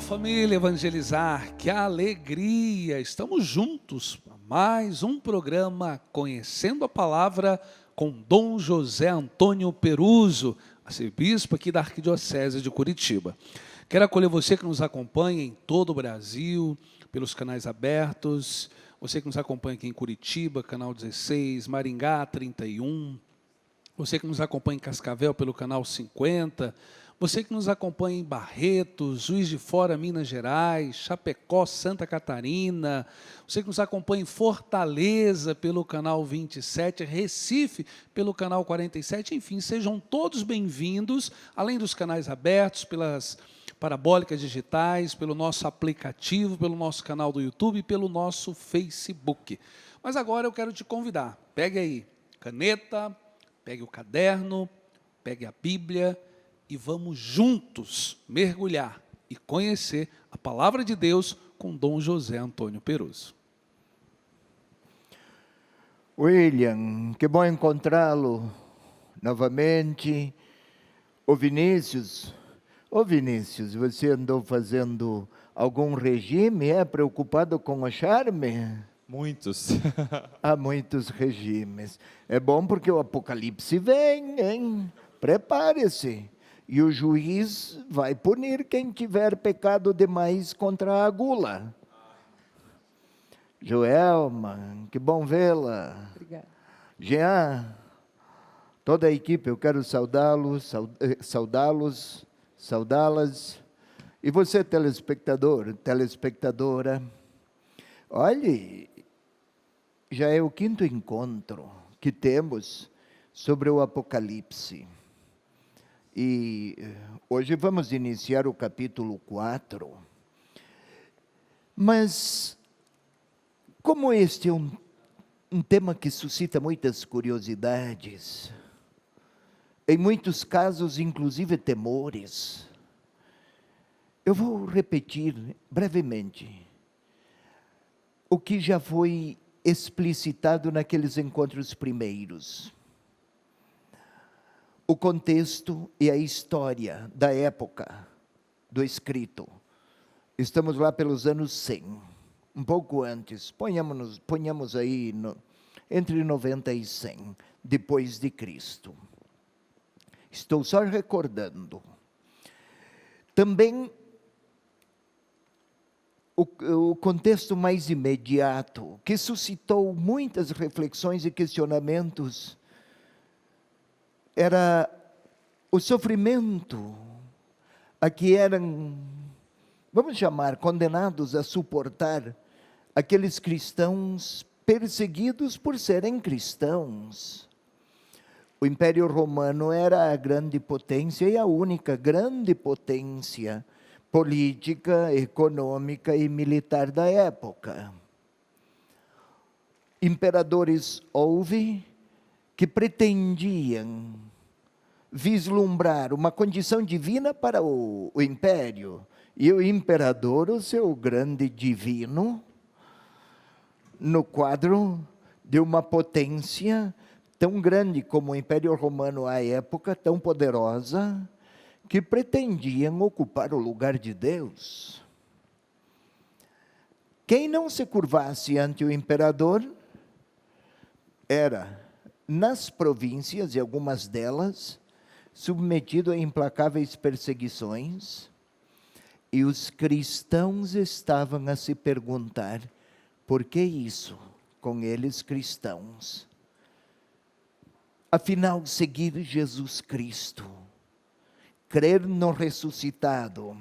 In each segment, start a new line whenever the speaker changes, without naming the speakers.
Família Evangelizar, que alegria! Estamos juntos para mais um programa Conhecendo a Palavra com Dom José Antônio Peruso, arcebispo aqui da Arquidiocese de Curitiba. Quero acolher você que nos acompanha em todo o Brasil, pelos canais abertos, você que nos acompanha aqui em Curitiba, canal 16, Maringá 31, você que nos acompanha em Cascavel pelo canal 50, você que nos acompanha em Barretos, Juiz de Fora, Minas Gerais, Chapecó, Santa Catarina, você que nos acompanha em Fortaleza pelo canal 27, Recife pelo canal 47, enfim, sejam todos bem-vindos, além dos canais abertos, pelas parabólicas digitais, pelo nosso aplicativo, pelo nosso canal do YouTube e pelo nosso Facebook. Mas agora eu quero te convidar, pegue aí caneta, pegue o caderno, pegue a Bíblia, e vamos juntos mergulhar e conhecer a Palavra de Deus com Dom José Antônio Peruso.
William, que bom encontrá-lo novamente. Ô Vinícius, você andou fazendo algum regime? Preocupado com o charme?
Muitos.
Há muitos regimes. É bom porque o Apocalipse vem, hein? Prepare-se. E o juiz vai punir quem tiver pecado demais contra a gula. Joelma, que bom vê-la.
Obrigada.
Jean, toda a equipe, eu quero saudá-las. E você, telespectador, telespectadora, olhe, já é o 5º encontro que temos sobre o Apocalipse. E hoje vamos iniciar o capítulo 4. Mas, como este é um tema que suscita muitas curiosidades, em muitos casos, inclusive temores, eu vou repetir brevemente o que já foi explicitado naqueles encontros primeiros. O contexto e a história da época do escrito. Estamos lá pelos anos 100, um pouco antes, ponhamos aí entre 90 e 100, depois de Cristo. Estou só recordando. Também o contexto mais imediato, que suscitou muitas reflexões e questionamentos, era o sofrimento a que eram, vamos chamar, condenados a suportar aqueles cristãos perseguidos por serem cristãos. O Império Romano era a grande potência e a única grande potência política, econômica e militar da época. Imperadores houve que pretendiam vislumbrar uma condição divina para o império. E o imperador, o seu grande divino, no quadro de uma potência tão grande como o Império Romano à época, tão poderosa, que pretendiam ocupar o lugar de Deus. Quem não se curvasse ante o imperador era, nas províncias, e algumas delas, submetido a implacáveis perseguições, e os cristãos estavam a se perguntar, por que isso com eles cristãos? Afinal, seguir Jesus Cristo, crer no ressuscitado,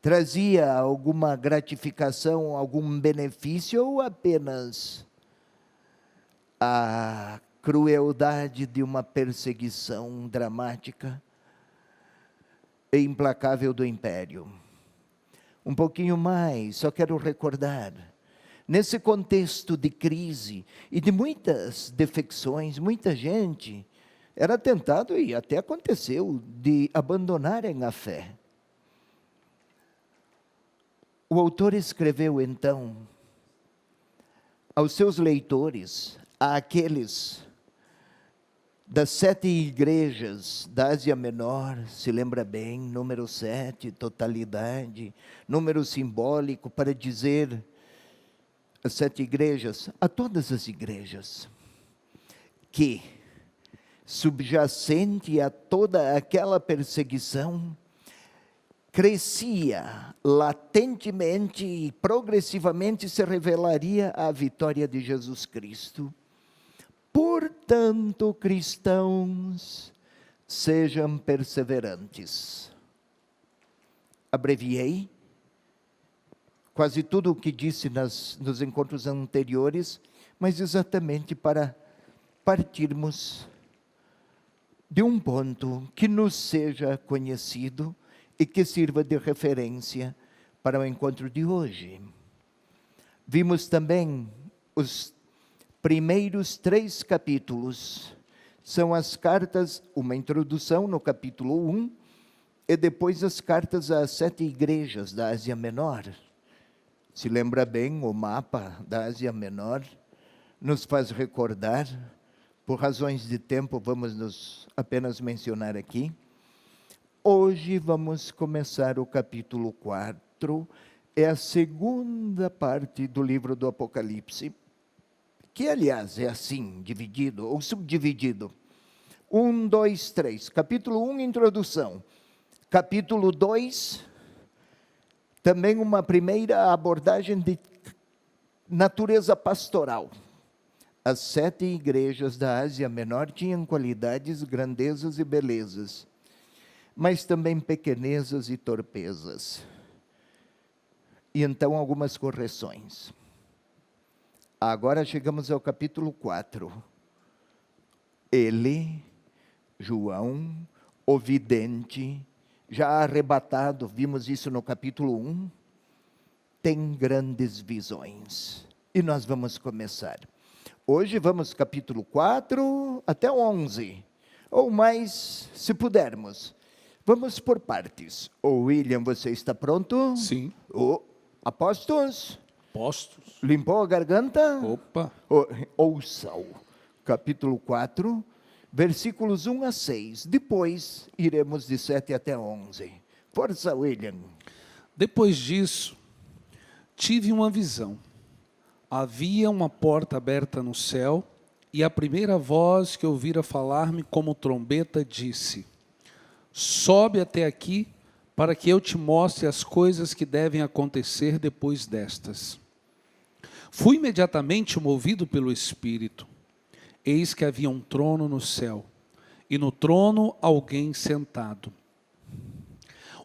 trazia alguma gratificação, algum benefício, ou apenas a crueldade de uma perseguição dramática e implacável do império? Um pouquinho mais, só quero recordar, nesse contexto de crise e de muitas defecções, muita gente era tentado, e até aconteceu, de abandonarem a fé. O autor escreveu então aos seus leitores, àqueles das 7 igrejas da Ásia Menor, se lembra bem, número 7, totalidade, número simbólico para dizer as 7 igrejas, a todas as igrejas, que subjacente a toda aquela perseguição, crescia latentemente e progressivamente se revelaria a vitória de Jesus Cristo. Portanto, cristãos, sejam perseverantes. Abreviei quase tudo o que disse nos encontros anteriores, mas exatamente para partirmos de um ponto que nos seja conhecido e que sirva de referência para o encontro de hoje. Vimos também os primeiros 3 capítulos, são as cartas, uma introdução no capítulo 1, e depois as cartas às 7 igrejas da Ásia Menor. Se lembra bem, o mapa da Ásia Menor nos faz recordar, por razões de tempo, vamos apenas mencionar aqui. Hoje vamos começar o capítulo 4, é a segunda parte do livro do Apocalipse, que aliás é assim, dividido ou subdividido. 1, 2, 3. Capítulo 1, introdução. Capítulo 2, também uma primeira abordagem de natureza pastoral. As 7 igrejas da Ásia Menor tinham qualidades, grandezas e belezas, mas também pequenezas e torpezas. E então algumas correções. Agora chegamos ao capítulo 4. Ele, João, o vidente, já arrebatado, vimos isso no capítulo 1, tem grandes visões. E nós vamos começar. Hoje vamos capítulo 4 até 11, ou mais, se pudermos. Vamos por partes. O William, você está pronto?
Sim.
Apostos?
Postos.
Limpou a garganta?
Opa.
Ouçam. Capítulo 4, versículos 1 a 6. Depois iremos de 7 até 11. Força, William.
Depois disso, tive uma visão. Havia uma porta aberta no céu, e a primeira voz que ouvira falar-me como trombeta disse: sobe até aqui, para que eu te mostre as coisas que devem acontecer depois destas. Fui imediatamente movido pelo Espírito. Eis que havia um trono no céu, e no trono alguém sentado.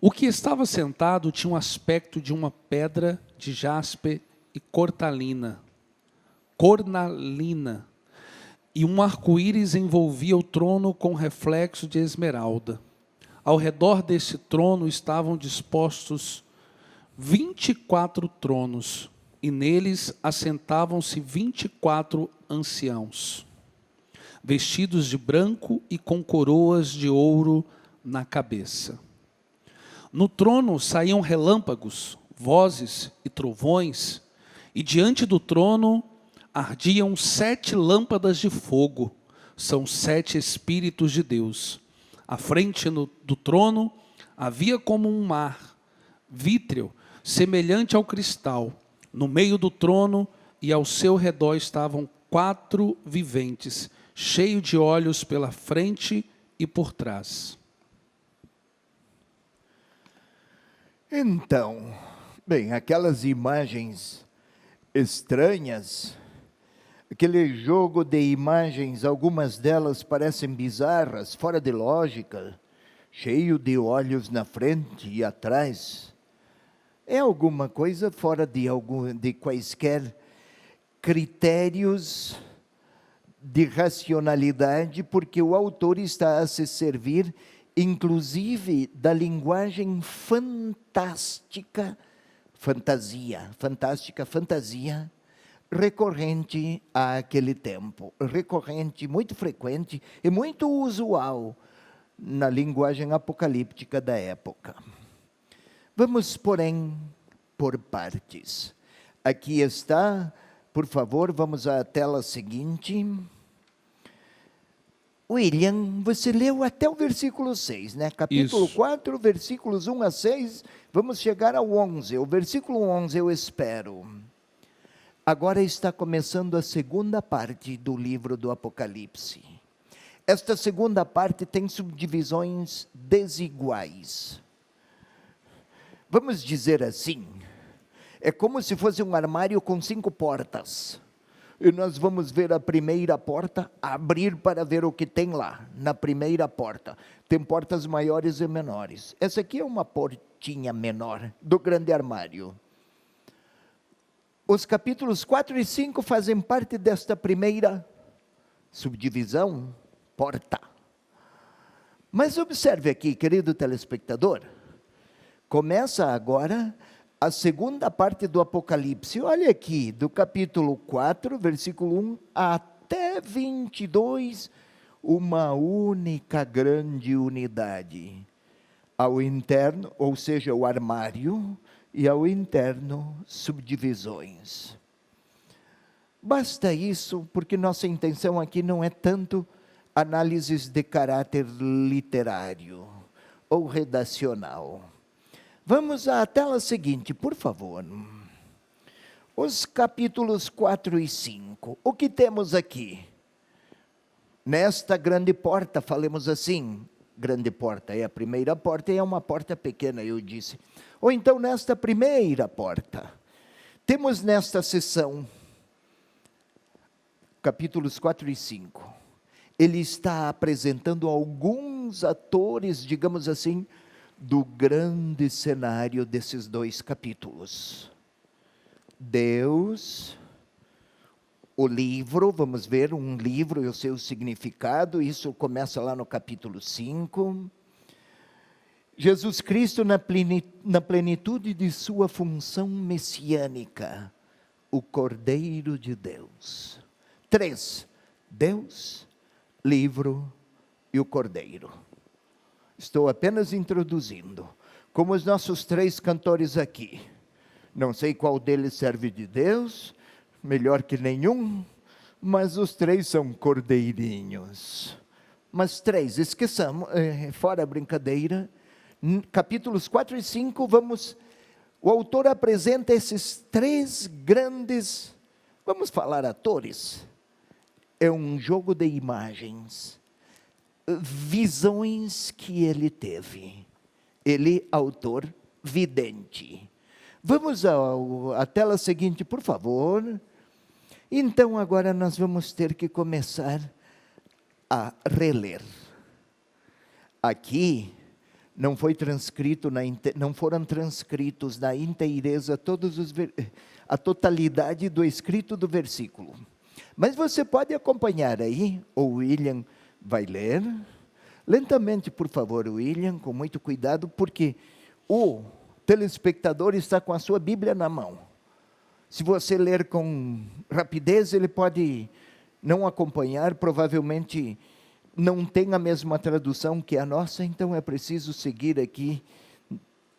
O que estava sentado tinha um aspecto de uma pedra de jaspe e cornalina, e um arco-íris envolvia o trono com reflexo de esmeralda. Ao redor desse trono estavam dispostos 24 tronos, e neles assentavam-se 24 anciãos. vestidos de branco e com coroas de ouro na cabeça. No trono saíam relâmpagos, vozes e trovões, e diante do trono ardiam 7 lâmpadas de fogo. São 7 Espíritos de Deus. À frente do trono havia como um mar, vítreo, semelhante ao cristal. No meio do trono e ao seu redor estavam 4 viventes, cheios de olhos pela frente e por trás.
Então, bem, aquelas imagens estranhas, aquele jogo de imagens, algumas delas parecem bizarras, fora de lógica, cheio de olhos na frente e atrás. É alguma coisa fora de quaisquer critérios de racionalidade, porque o autor está a se servir, inclusive, da linguagem fantástica, fantasia, recorrente àquele tempo, recorrente, muito frequente e muito usual na linguagem apocalíptica da época. Vamos, porém, por partes. Aqui está, por favor, vamos à tela seguinte. William, você leu até o versículo 6, né? Capítulo
Isso.
4, versículos 1 a 6, vamos chegar ao 11. O versículo 11 eu espero. Agora está começando a segunda parte do livro do Apocalipse. Esta segunda parte tem subdivisões desiguais. Vamos dizer assim, é como se fosse um armário com 5 portas. E nós vamos ver a primeira porta, abrir para ver o que tem lá, na primeira porta. Tem portas maiores e menores. Essa aqui é uma portinha menor do grande armário. Os capítulos 4 e 5 fazem parte desta primeira subdivisão, porta. Mas observe aqui, querido telespectador, começa agora a segunda parte do Apocalipse. Olha aqui, do capítulo 4, versículo 1 até 22, uma única grande unidade. Ao interno, ou seja, o armário, e ao interno, subdivisões. Basta isso, porque nossa intenção aqui não é tanto análises de caráter literário ou redacional. Vamos à tela seguinte, por favor. Os capítulos 4 e 5. O que temos aqui? Nesta grande porta, falemos assim, grande porta é a primeira porta e é uma porta pequena, eu disse. Ou então nesta primeira porta. Temos nesta seção, capítulos 4 e 5. Ele está apresentando alguns atores, digamos assim, do grande cenário desses 2 capítulos. Deus, o livro, vamos ver, um livro e o seu significado, isso começa lá no capítulo 5. Jesus Cristo na plenitude de sua função messiânica, o Cordeiro de Deus. 3, Deus, livro e o Cordeiro. Estou apenas introduzindo, como os nossos 3 cantores aqui. Não sei qual deles serve de Deus, melhor que nenhum, mas os 3 são cordeirinhos. Mas 3, esqueçamos, fora a brincadeira, capítulos 4 e 5, o autor apresenta esses 3 grandes, vamos falar atores, é um jogo de imagens, visões que ele teve. Ele, autor, vidente. Vamos à tela seguinte, por favor. Então, agora nós vamos ter que começar a reler. Aqui, não foram transcritos na inteireza a totalidade do escrito do versículo. Mas você pode acompanhar aí, o William vai ler. Lentamente, por favor, William, com muito cuidado, porque o telespectador está com a sua Bíblia na mão. Se você ler com rapidez, ele pode não acompanhar, provavelmente não tem a mesma tradução que a nossa, então é preciso seguir aqui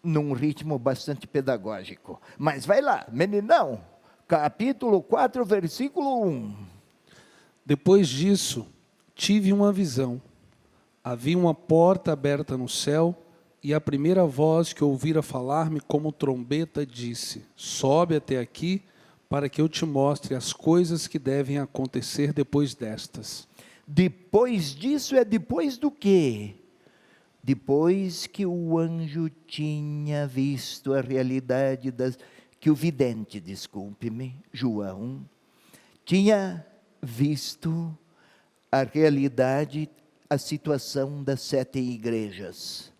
num ritmo bastante pedagógico. Mas vai lá, meninão, capítulo 4, versículo 1.
Depois disso, tive uma visão. Havia uma porta aberta no céu, e a primeira voz que ouvira falar-me como trombeta disse: sobe até aqui, para que eu te mostre as coisas que devem acontecer depois destas.
Depois disso é depois do quê? Depois que o anjo tinha visto a realidade que o vidente, desculpe-me, João, tinha visto a realidade, a situação das 7 igrejas.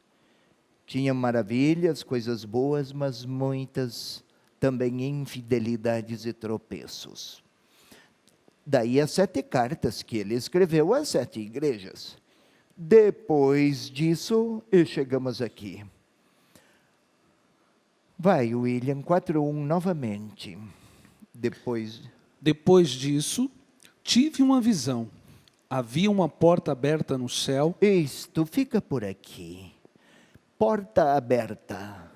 Tinha maravilhas, coisas boas, mas muitas também infidelidades e tropeços. Daí as 7 cartas que ele escreveu às 7 igrejas. Depois disso, e chegamos aqui. Vai, William, 4:1 novamente.
Depois disso, tive uma visão. Havia uma porta aberta no céu.
Isto fica por aqui. Porta aberta.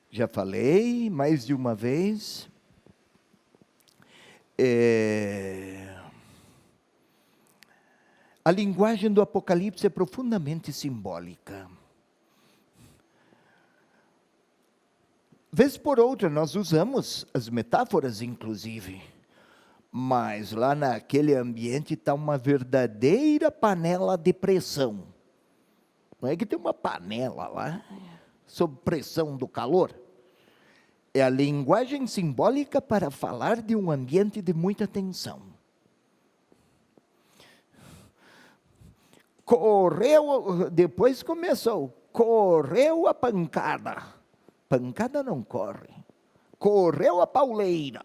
Já falei mais de uma vez. A linguagem do Apocalipse é profundamente simbólica. Vez por outra, nós usamos as metáforas, inclusive. Mas lá naquele ambiente está uma verdadeira panela de pressão. Não é que tem uma panela lá, sob pressão do calor. É a linguagem simbólica para falar de um ambiente de muita tensão. Depois começou, correu a pancada. Pancada não corre. Correu a pauleira.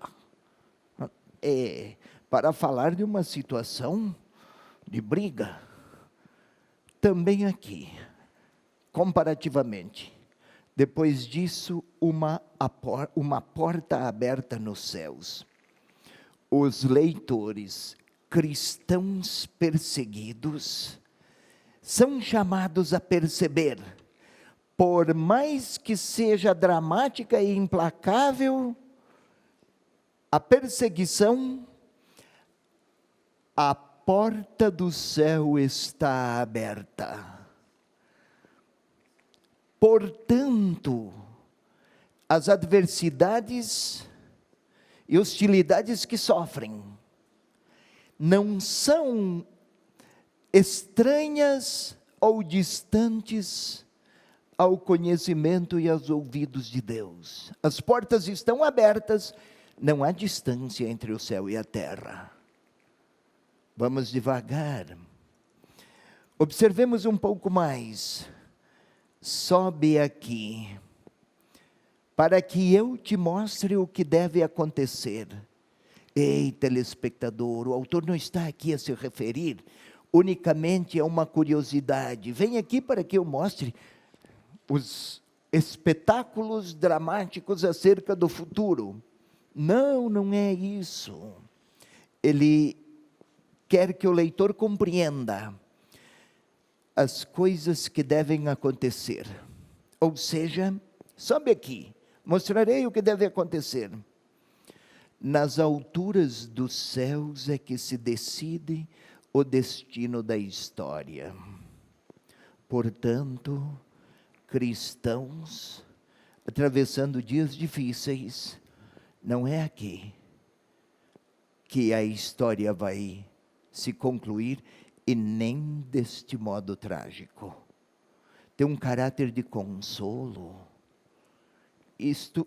Para falar de uma situação de briga. Também aqui, comparativamente. Depois disso, uma porta aberta nos céus. Os leitores cristãos perseguidos são chamados a perceber, por mais que seja dramática e implacável, a perseguição, a porta do céu está aberta. Portanto, as adversidades e hostilidades que sofrem não são estranhas ou distantes ao conhecimento e aos ouvidos de Deus. As portas estão abertas, não há distância entre o céu e a terra. Vamos devagar. Observemos um pouco mais. Sobe aqui, para que eu te mostre o que deve acontecer. Ei, telespectador, o autor não está aqui a se referir unicamente a uma curiosidade. Vem aqui para que eu mostre os espetáculos dramáticos acerca do futuro. Não, não é isso. Ele quer que o leitor compreenda as coisas que devem acontecer. Ou seja, sobe aqui, mostrarei o que deve acontecer. Nas alturas dos céus é que se decide o destino da história. Portanto, cristãos atravessando dias difíceis, não é aqui que a história vai se concluir, e nem deste modo trágico. Tem um caráter de consolo.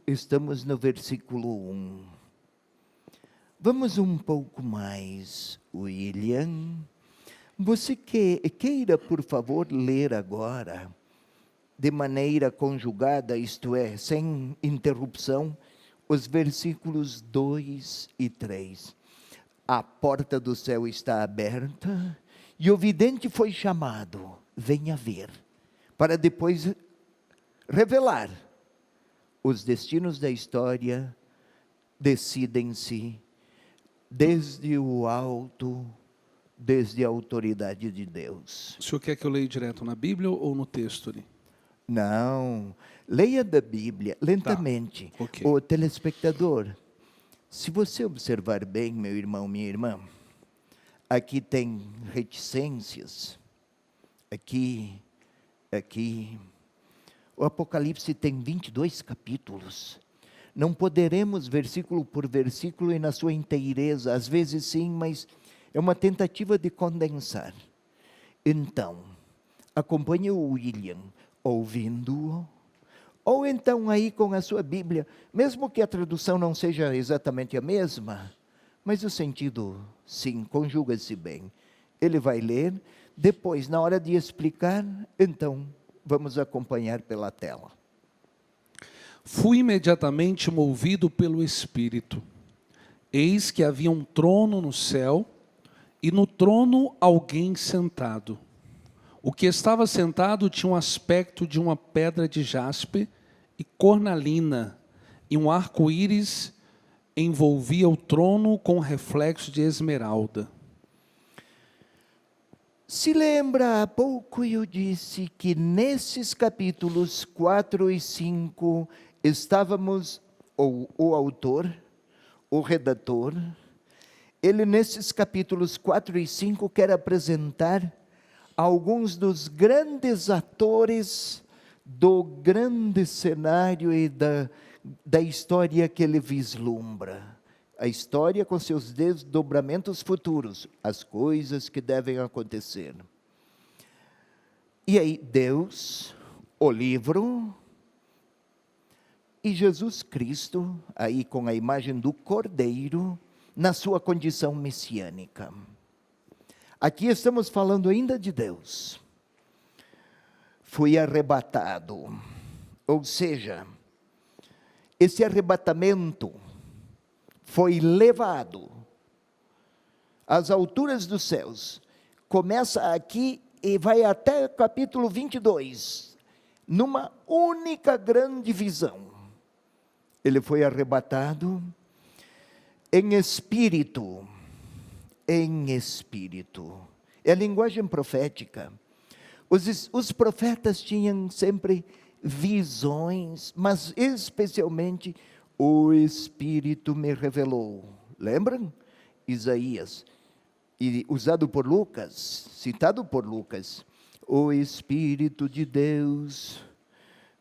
Estamos no versículo 1. Vamos um pouco mais, William. Você queira, por favor, ler agora, de maneira conjugada, isto é, sem interrupção, os versículos 2 e 3. A porta do céu está aberta, e o vidente foi chamado, venha ver, para depois revelar. Os destinos da história decidem-se desde o alto desde a autoridade de Deus.
O senhor quer que eu leia direto na Bíblia ou no texto ali?
Não, leia da Bíblia lentamente.
Tá, ok.
O telespectador, se você observar bem, meu irmão, minha irmã, aqui tem reticências, aqui. O Apocalipse tem 22 capítulos. Não poderemos versículo por versículo e na sua inteireza, às vezes sim, mas é uma tentativa de condensar. Então, acompanhe o William ouvindo-o, ou então aí com a sua Bíblia, mesmo que a tradução não seja exatamente a mesma, mas o sentido, sim, conjuga-se bem. Ele vai ler, depois, na hora de explicar, então, vamos acompanhar pela tela.
Fui imediatamente movido pelo Espírito. Eis que havia um trono no céu, e no trono alguém sentado. O que estava sentado tinha um aspecto de uma pedra de jaspe e cornalina, e um arco-íris envolvia o trono com reflexo de esmeralda.
Se lembra, há pouco eu disse que nesses capítulos 4 e 5 estávamos, ou o autor, o redator, ele nesses capítulos 4 e 5 quer apresentar alguns dos grandes atores do grande cenário e da história que ele vislumbra. A história com seus desdobramentos futuros, as coisas que devem acontecer. E aí, Deus, o livro, e Jesus Cristo, aí com a imagem do Cordeiro, na sua condição messiânica. Aqui estamos falando ainda de Deus. Fui arrebatado, ou seja, esse arrebatamento foi levado às alturas dos céus. Começa aqui e vai até o capítulo 22, numa única grande visão. Ele foi arrebatado em espírito. Em espírito. É a linguagem profética. Os profetas tinham sempre visões, mas especialmente o Espírito me revelou. Lembram? Isaías. E usado por Lucas, citado por Lucas. O Espírito de Deus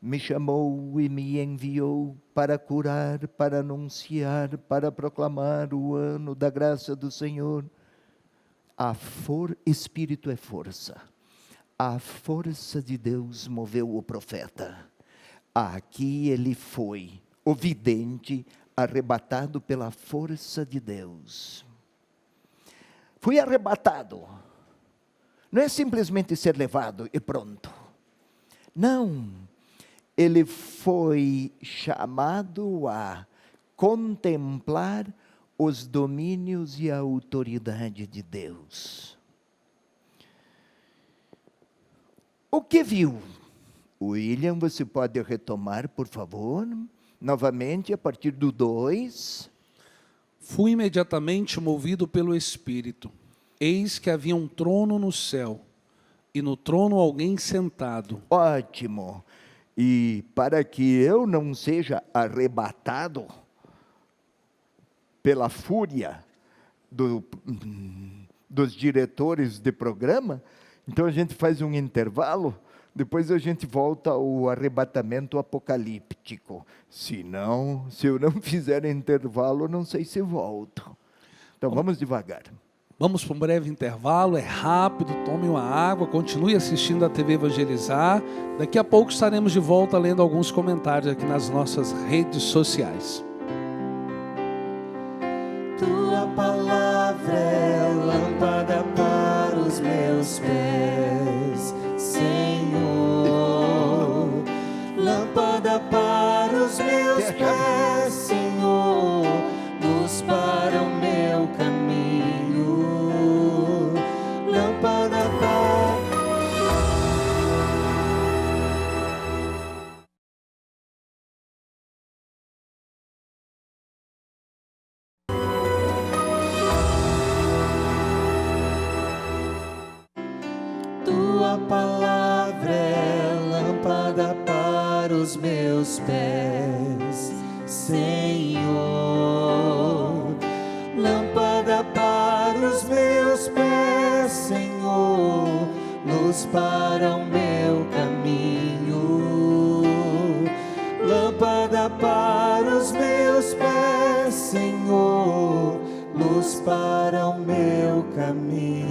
me chamou e me enviou para curar, para anunciar, para proclamar o ano da graça do Senhor. Espírito é força. A força de Deus moveu o profeta. Aqui ele foi, o vidente, arrebatado pela força de Deus. Fui arrebatado. Não é simplesmente ser levado e pronto. Não. Ele foi chamado a contemplar os domínios e a autoridade de Deus. O que viu? William, você pode retomar, por favor, novamente, a partir do 2.
Fui imediatamente movido pelo Espírito. Eis que havia um trono no céu, e no trono alguém sentado.
Ótimo. E para que eu não seja arrebatado pela fúria dos diretores de programa, então a gente faz um intervalo, depois a gente volta ao arrebatamento apocalíptico. Se eu não fizer intervalo, não sei se volto. Então vamos devagar.
Vamos para um breve intervalo, é rápido, tome uma água, continue assistindo a TV Evangelizar. Daqui a pouco estaremos de volta lendo alguns comentários aqui nas nossas redes sociais.
Tua palavra é lâmpada para os meus pés, Senhor. Lâmpada para os meus pés, Senhor. Luz para o meu caminho. Lâmpada para lâmpada para os meus pés, Senhor. Lâmpada para os meus pés, Senhor, luz para o meu caminho. Lâmpada para os meus pés, Senhor, luz para o meu caminho.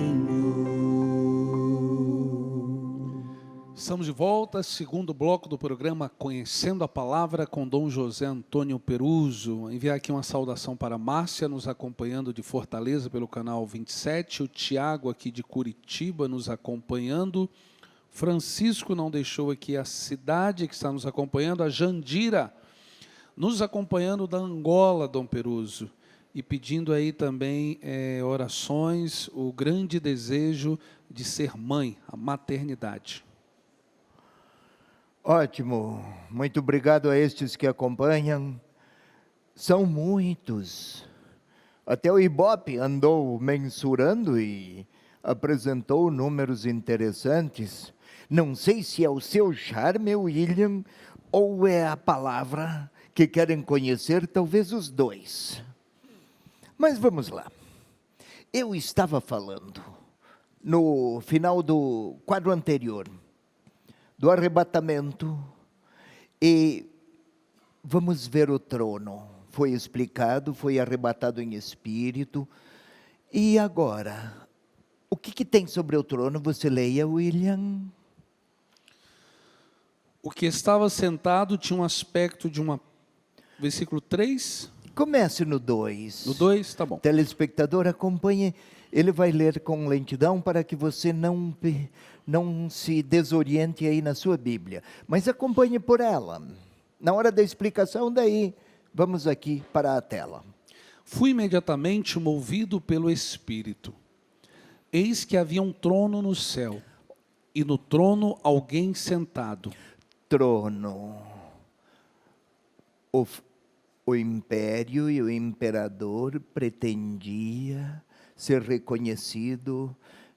Estamos de volta, segundo bloco do programa Conhecendo a Palavra com Dom José Antônio Peruso. Enviar aqui uma saudação para a Márcia, nos acompanhando de Fortaleza pelo canal 27, o Tiago aqui de Curitiba nos acompanhando, Francisco não deixou aqui a cidade que está nos acompanhando, a Jandira nos acompanhando da Angola, Dom Peruso, e pedindo aí também orações, o grande desejo de ser mãe, a maternidade.
Ótimo, muito obrigado a estes que acompanham. São muitos. Até o Ibope andou mensurando e apresentou números interessantes. Não sei se é o seu charme, William, ou é a palavra que querem conhecer, talvez os dois. Mas vamos lá. Eu estava falando, no final do quadro anterior, do arrebatamento, e vamos ver o trono. Foi explicado, foi arrebatado em espírito. E agora, o que tem sobre o trono? Você leia, William.
O que estava sentado tinha um aspecto de uma... Versículo 3?
Comece no 2.
No 2, tá bom.
Telespectador, acompanhe. Ele vai ler com lentidão para que você não se desoriente aí na sua Bíblia. Mas acompanhe por ela. Na hora da explicação, daí, vamos aqui para a tela.
Fui imediatamente movido pelo Espírito. Eis que havia um trono no céu, e no trono alguém sentado.
Trono. O império e o imperador pretendia ser reconhecido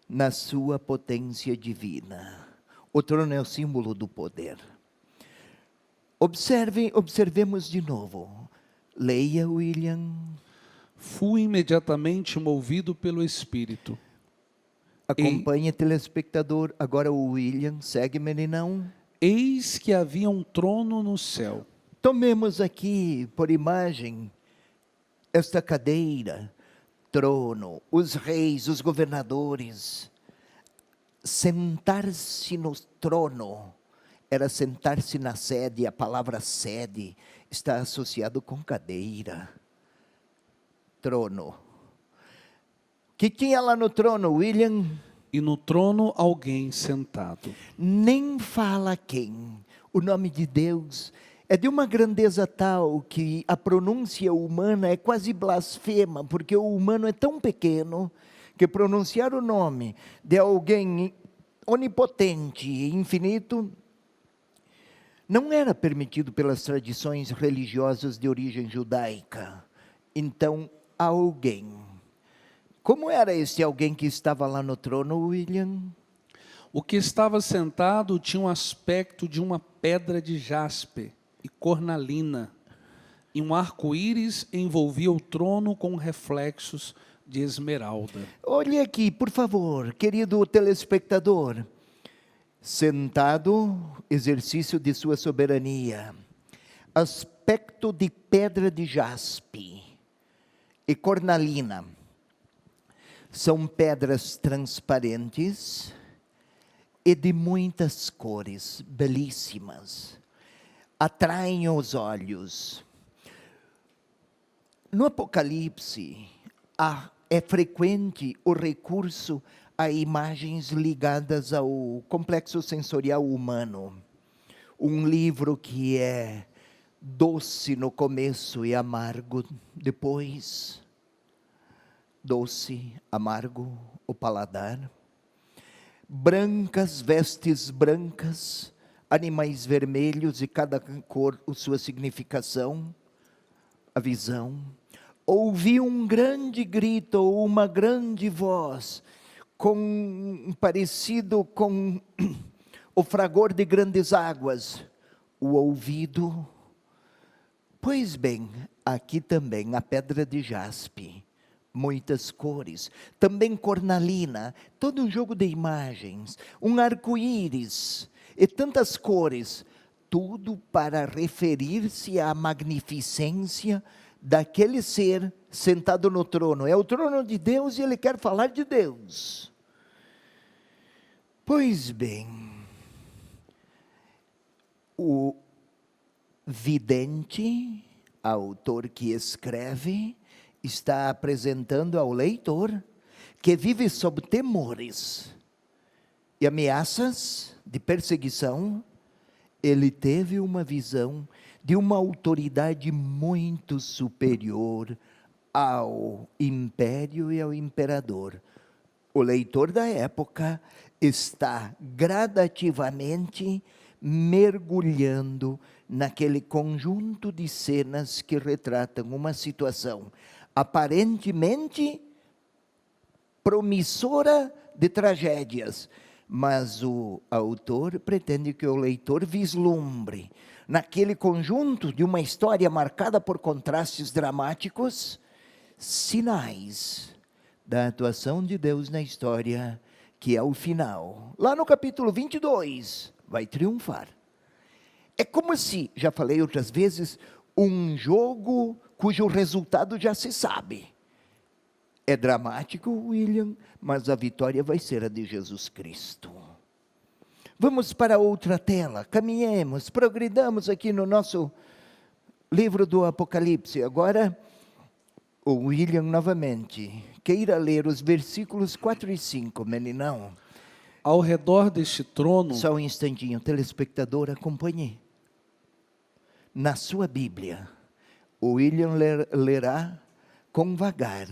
na sua potência divina. O trono é o símbolo do poder. Observemos de novo. Leia, William.
Fui imediatamente movido pelo Espírito.
Acompanhe, telespectador. Agora o William. Segue, meninão.
Eis que havia um trono no céu.
Tomemos aqui, por imagem, esta cadeira, trono, os reis, os governadores. Sentar-se no trono era sentar-se na sede. A palavra sede está associado com cadeira. Trono. O que tinha lá no trono, William?
E no trono alguém sentado.
Nem fala quem. O nome de Deus é de uma grandeza tal que a pronúncia humana é quase blasfema, porque o humano é tão pequeno que pronunciar o nome de alguém onipotente e infinito não era permitido pelas tradições religiosas de origem judaica. Então, alguém. Como era esse alguém que estava lá no trono, William?
O que estava sentado tinha um aspecto de uma pedra de jaspe e cornalina, e um arco-íris envolvia o trono com reflexos de esmeralda.
Olhe aqui, por favor, querido telespectador. Sentado, exercício de sua soberania. Aspecto de pedra de jaspe e cornalina. São pedras transparentes e de muitas cores, belíssimas. Atraem os olhos. No Apocalipse, é frequente o recurso a imagens ligadas ao complexo sensorial humano. Um livro que é doce no começo e amargo depois. Doce, amargo, o paladar. Brancas, vestes brancas, animais vermelhos e cada cor a sua significação, a visão. Ouvi um grande grito ou uma grande voz, parecido com o fragor de grandes águas, o ouvido. Pois bem, aqui também a pedra de jaspe, muitas cores, também cornalina, todo um jogo de imagens, um arco-íris e tantas cores, tudo para referir-se à magnificência daquele ser sentado no trono. É o trono de Deus e ele quer falar de Deus. Pois bem, o vidente, autor que escreve, está apresentando ao leitor que vive sob temores e ameaças de perseguição. Ele teve uma visão de uma autoridade muito superior ao império e ao imperador. O leitor da época está gradativamente mergulhando naquele conjunto de cenas que retratam uma situação aparentemente promissora de tragédias, mas o autor pretende que o leitor vislumbre naquele conjunto de uma história marcada por contrastes dramáticos, sinais da atuação de Deus na história, que é o final. Lá no capítulo 22, vai triunfar. É como se, já falei outras vezes, um jogo cujo resultado já se sabe. É dramático, William, mas a vitória vai ser a de Jesus Cristo. Vamos para outra tela, caminhemos, progridamos aqui no nosso livro do Apocalipse. Agora, o William novamente, queira ler os versículos 4 e 5, meninão.
Ao redor deste trono,
Só um instantinho, telespectador, acompanhe. Na sua Bíblia, o William lerá com vagar.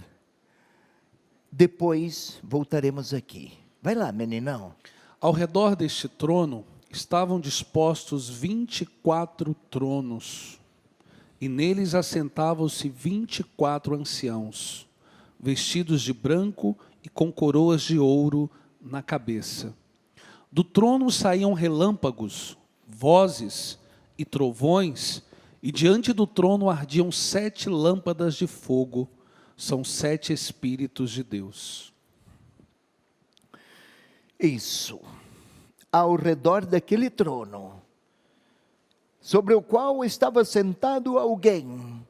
Depois voltaremos aqui. Vai lá, meninão.
ao redor deste trono estavam dispostos 24 tronos, e neles assentavam-se 24 anciãos, vestidos de branco e com coroas de ouro na cabeça. Do trono saíam relâmpagos, vozes e trovões, e diante do trono ardiam 7 lâmpadas de fogo. São 7 Espíritos de Deus.
Isso. Ao redor daquele trono, sobre o qual estava sentado alguém,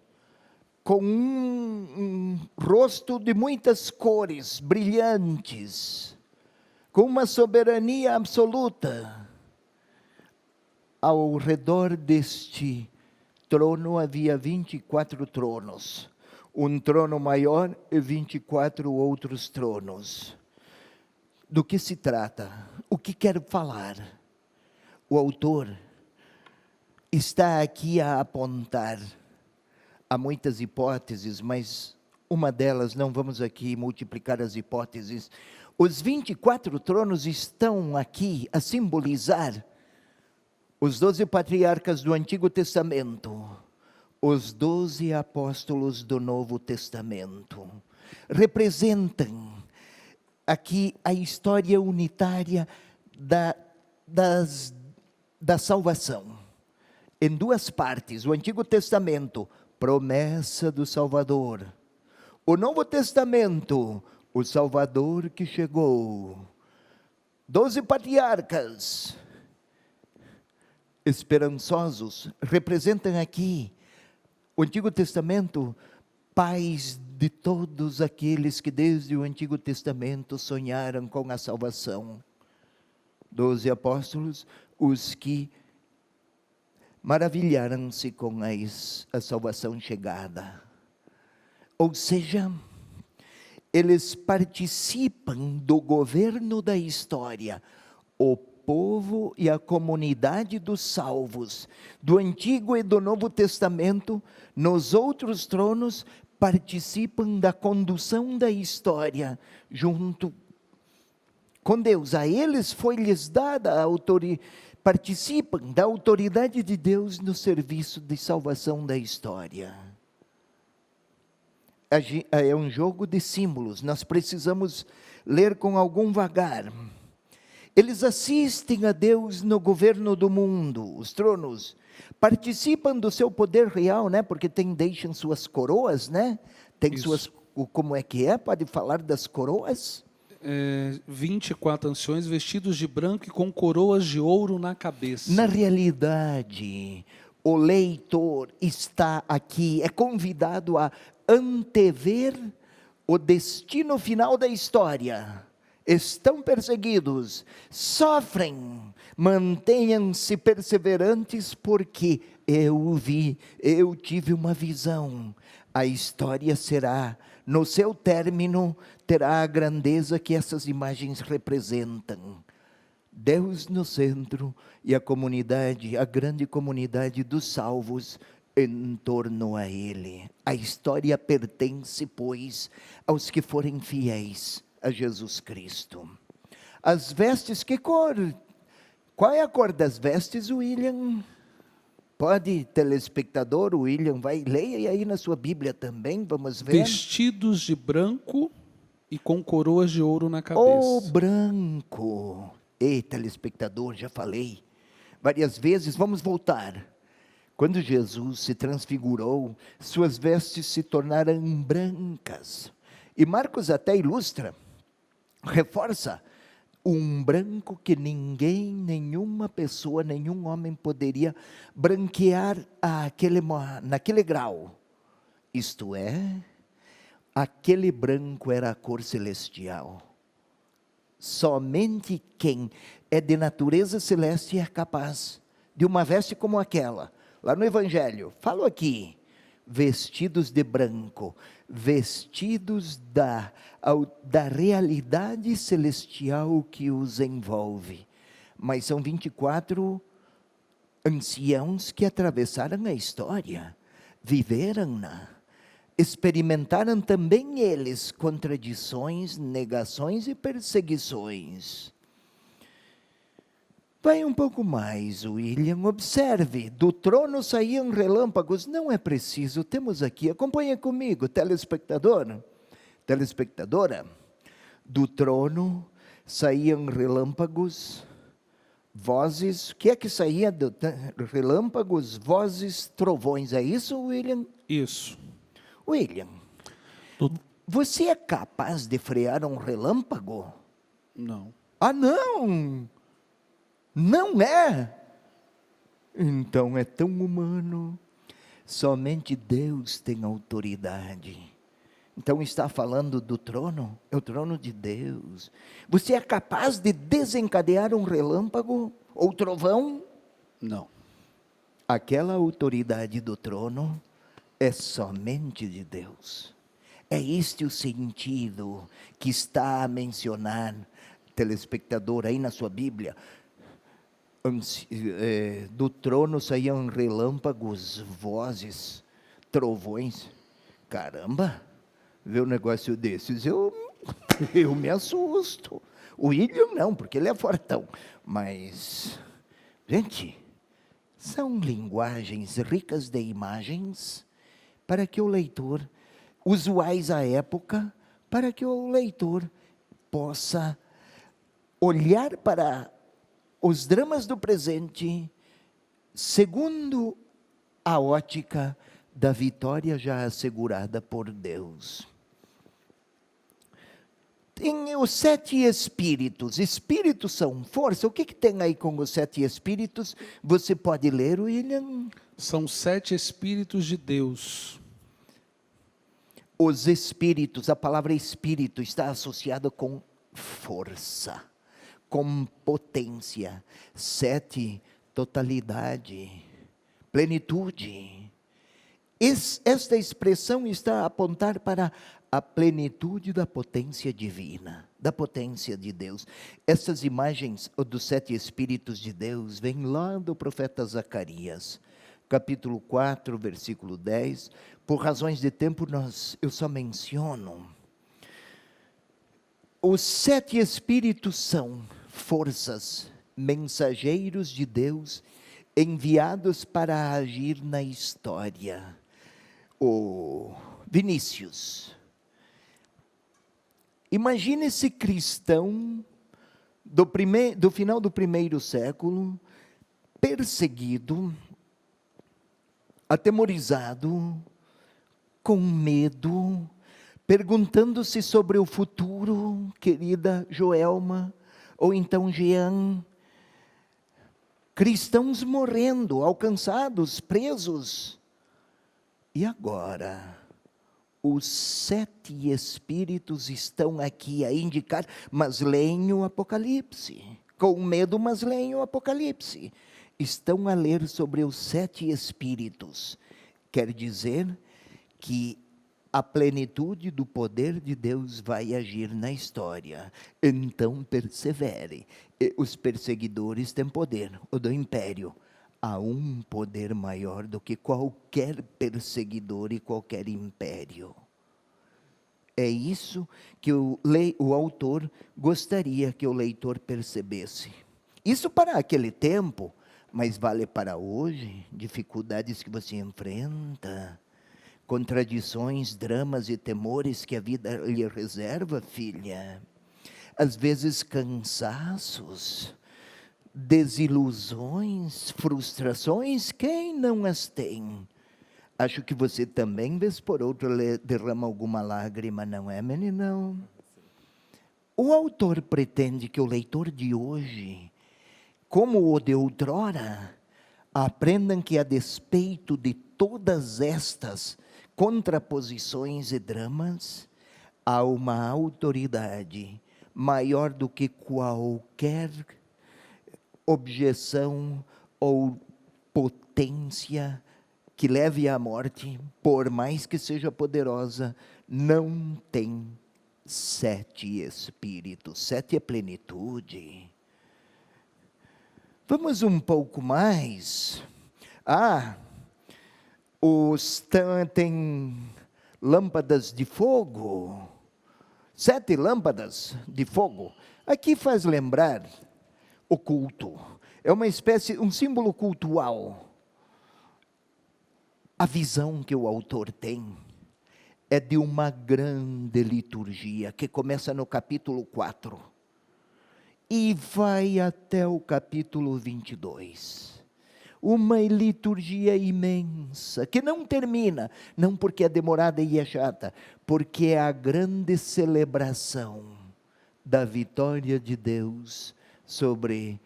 com um rosto de muitas cores brilhantes, com uma soberania absoluta. Ao redor deste trono havia 24 tronos. Um trono maior e 24 outros tronos. Do que se trata? O que quero falar? O autor está aqui a apontar a muitas hipóteses, mas uma delas, não vamos aqui multiplicar as hipóteses. Os 24 tronos estão aqui a simbolizar os 12 patriarcas do Antigo Testamento, os 12 apóstolos do Novo Testamento. Representam aqui a história unitária da salvação. Em 2 partes, o Antigo Testamento, promessa do Salvador. O Novo Testamento, o Salvador que chegou. 12 patriarcas esperançosos representam aqui o Antigo Testamento, pais de todos aqueles que desde o Antigo Testamento sonharam com a salvação. 12 apóstolos, os que maravilharam-se com a salvação chegada. Ou seja, eles participam do governo da história. O povo e a comunidade dos salvos, do Antigo e do Novo Testamento, nos outros tronos, participam da condução da história, junto com Deus. A eles foi-lhes dada a autoridade, participam da autoridade de Deus no serviço de salvação da história. É um jogo de símbolos, nós precisamos ler com algum vagar. Eles assistem a Deus no governo do mundo, os tronos. Participam do seu poder real, né? Porque deixam suas coroas, né? Tem
Isso.
suas, como é que é? Pode falar das coroas?
24 anciões vestidos de branco e com coroas de ouro na cabeça.
Na realidade, o leitor está aqui, é convidado a antever o destino final da história. Estão perseguidos, sofrem, mantenham-se perseverantes, porque eu tive uma visão. A história será, no seu término, terá a grandeza que essas imagens representam. Deus no centro e a comunidade, a grande comunidade dos salvos em torno a Ele. A história pertence, pois, aos que forem fiéis a Jesus Cristo. As vestes, que cor? Qual é a cor das vestes, William? Pode, telespectador, o William vai, leia aí na sua Bíblia também, vamos ver.
Vestidos de branco e com coroas de ouro na cabeça.
O branco. Ei, telespectador, já falei várias vezes, vamos voltar. Quando Jesus se transfigurou, suas vestes se tornaram brancas. E Marcos até ilustra, reforça, um branco que ninguém, nenhuma pessoa, nenhum homem poderia branquear naquele grau. Isto é, aquele branco era a cor celestial. Somente quem é de natureza celeste é capaz de uma veste como aquela. Lá no Evangelho, falo aqui, vestidos de branco, vestidos da realidade celestial que os envolve. Mas são 24 anciãos que atravessaram a história, viveram-na, experimentaram também eles contradições, negações e perseguições. Vai um pouco mais, William, observe, do trono saíam relâmpagos, não é preciso, temos aqui, acompanha comigo, telespectador, telespectadora, do trono saíam relâmpagos, vozes, o que é que saía do relâmpagos, vozes, trovões, é isso, William?
Isso.
William, você é capaz de frear um relâmpago?
Não.
Ah, não! Não é? Então é tão humano. Somente Deus tem autoridade. Então está falando do trono, é o trono de Deus. Você é capaz de desencadear um relâmpago ou trovão?
Não.
Aquela autoridade do trono é somente de Deus. É este o sentido que está a mencionar, telespectador, aí na sua Bíblia. Do trono saíam relâmpagos, vozes, trovões. Caramba, ver um negócio desses, eu me assusto. O William não, porque ele é fortão. Mas, gente, são linguagens ricas de imagens para que o leitor, usuais à época, para que o leitor possa olhar para os dramas do presente, segundo a ótica da vitória já assegurada por Deus. Tem os 7 espíritos. Espíritos são força. O que tem aí com os 7 espíritos? Você pode ler, William?
São 7 espíritos de Deus.
Os espíritos, a palavra espírito está associada com força, com potência. 7, totalidade, plenitude. Esta expressão está a apontar para a plenitude da potência divina, da potência de Deus. Essas imagens dos 7 Espíritos de Deus vêm lá do profeta Zacarias, capítulo 4, versículo 10. Por razões de tempo, eu só menciono. Os 7 Espíritos são forças, mensageiros de Deus, enviados para agir na história. O Vinícius, imagine esse cristão do final do primeiro século, perseguido, atemorizado, com medo, perguntando-se sobre o futuro, querida Joelma, ou então Jean. Cristãos morrendo, alcançados, presos. E agora? Os 7 espíritos estão aqui a indicar, mas leem o Apocalipse. Com medo, mas leem o Apocalipse. Estão a ler sobre os 7 espíritos. Quer dizer que a plenitude do poder de Deus vai agir na história. Então persevere. Os perseguidores têm poder, o do império. Há um poder maior do que qualquer perseguidor e qualquer império. É isso que o autor gostaria que o leitor percebesse. Isso para aquele tempo, mas vale para hoje. Dificuldades que você enfrenta, contradições, dramas e temores que a vida lhe reserva, filha. Às vezes cansaços, desilusões, frustrações, quem não as tem? Acho que você também, vez por outra, derrama alguma lágrima, não é, meninão? O autor pretende que o leitor de hoje, como o de outrora, aprendam que, a despeito de todas estas contraposições e dramas, há uma autoridade maior do que qualquer objeção ou potência que leve à morte, por mais que seja poderosa. Não tem 7 espíritos, 7 é plenitude. Vamos um pouco mais. Tem lâmpadas de fogo, 7 lâmpadas de fogo. Aqui faz lembrar o culto. É uma espécie, um símbolo cultual. A visão que o autor tem é de uma grande liturgia, que começa no capítulo 4 e vai até o capítulo 22. Uma liturgia imensa, que não termina, não porque é demorada e é chata, porque é a grande celebração da vitória de Deus sobre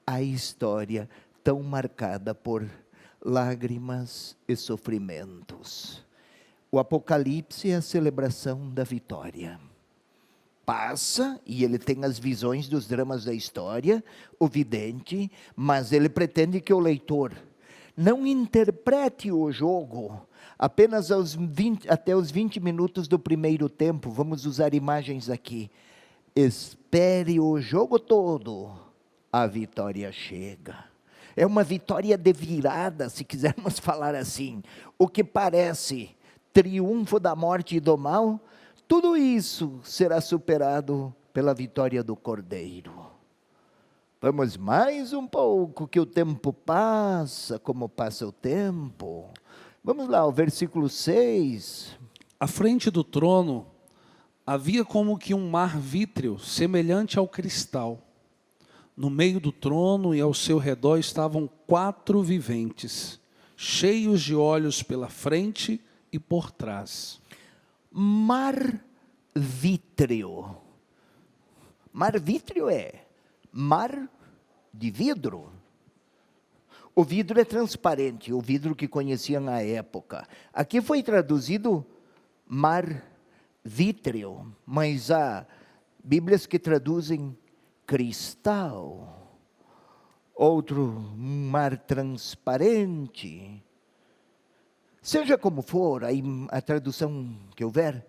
a história tão marcada por lágrimas e sofrimentos. O Apocalipse é a celebração da vitória. Passa, e ele tem as visões dos dramas da história, o vidente, mas ele pretende que o leitor não interprete o jogo apenas até os 20 minutos do primeiro tempo. Vamos usar imagens aqui. Espere o jogo todo, a vitória chega. É uma vitória de virada, se quisermos falar assim. O que parece triunfo da morte e do mal, tudo isso será superado pela vitória do Cordeiro. Vamos mais um pouco, que o tempo passa, como passa o tempo. Vamos lá, o versículo 6.
À frente do trono havia como que um mar vítreo, semelhante ao cristal. No meio do trono e ao seu redor estavam 4 viventes, cheios de olhos pela frente e por trás.
Mar vítreo. Mar vítreo é mar de vidro. O vidro é transparente, o vidro que conheciam na época. Aqui foi traduzido mar vítreo, mas há Bíblias que traduzem cristal, outro mar transparente. Seja como for, aí a tradução que houver,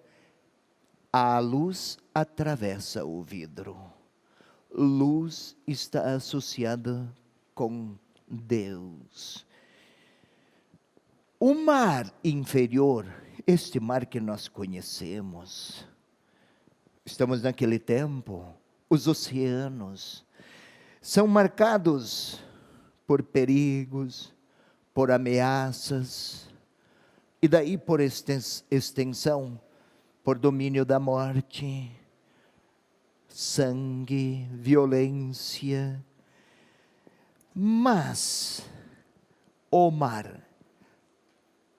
a luz atravessa o vidro. Luz está associada com Deus. O mar inferior, este mar que nós conhecemos, estamos naquele tempo, os oceanos são marcados por perigos, por ameaças, e daí por extensão, por domínio da morte. sangue, violência. Mas o mar,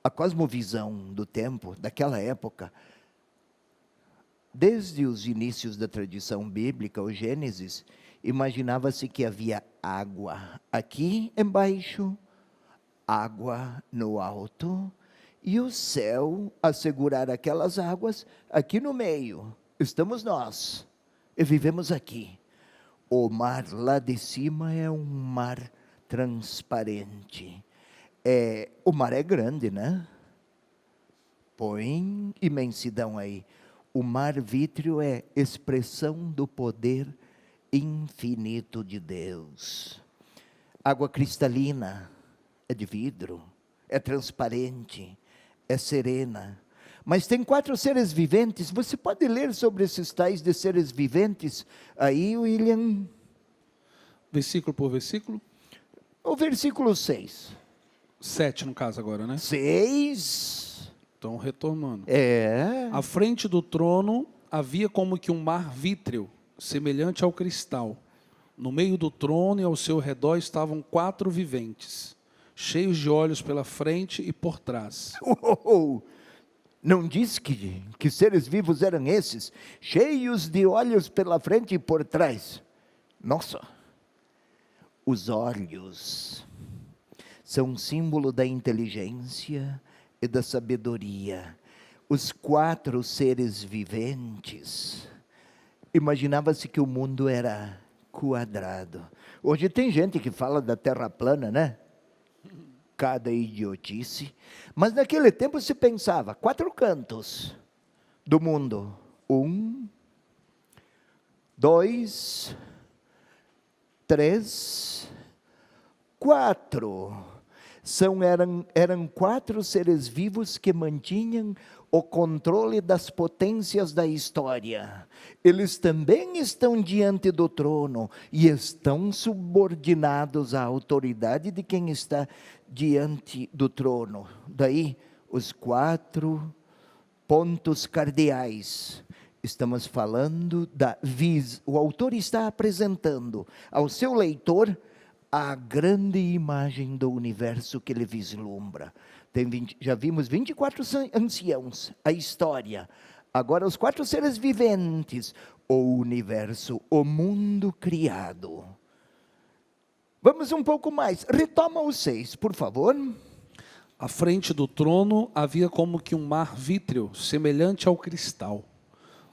a cosmovisão do tempo, daquela época, desde os inícios da tradição bíblica, o Gênesis, imaginava-se que havia água aqui embaixo, água no alto, e o céu a segurar aquelas águas aqui no meio. Estamos nós, e vivemos aqui. O mar lá de cima é um mar transparente. O mar é grande, né? Põe imensidão aí. O mar vítreo é expressão do poder infinito de Deus. Água cristalina é de vidro, é transparente, é serena. Mas tem 4 seres viventes. Você pode ler sobre esses tais de seres viventes aí, William?
Versículo por versículo?
O versículo 6.
7 no caso agora, né?
6.
Então, retomando.
À
frente do trono havia como que um mar vítreo, semelhante ao cristal. No meio do trono e ao seu redor estavam 4 viventes, cheios de olhos pela frente e por trás.
Não diz que seres vivos eram esses, cheios de olhos pela frente e por trás. Nossa, os olhos são símbolo da inteligência e da sabedoria. Os 4 seres viventes, imaginava-se que o mundo era quadrado. Hoje tem gente que fala da terra plana, né? Cada idiotice. Mas naquele tempo se pensava, 4 cantos do mundo. 1, 2, 3, 4. Eram 4 seres vivos que mantinham o controle das potências da história. Eles também estão diante do trono e estão subordinados à autoridade de quem está diante do trono. Daí, os 4 pontos cardeais. Estamos falando o autor está apresentando ao seu leitor a grande imagem do universo que ele vislumbra. Já vimos 24 anciãos, a história. Agora os 4 seres viventes, o universo, o mundo criado. Vamos um pouco mais. Retoma o 6, por favor.
À frente do trono havia como que um mar vítreo, semelhante ao cristal.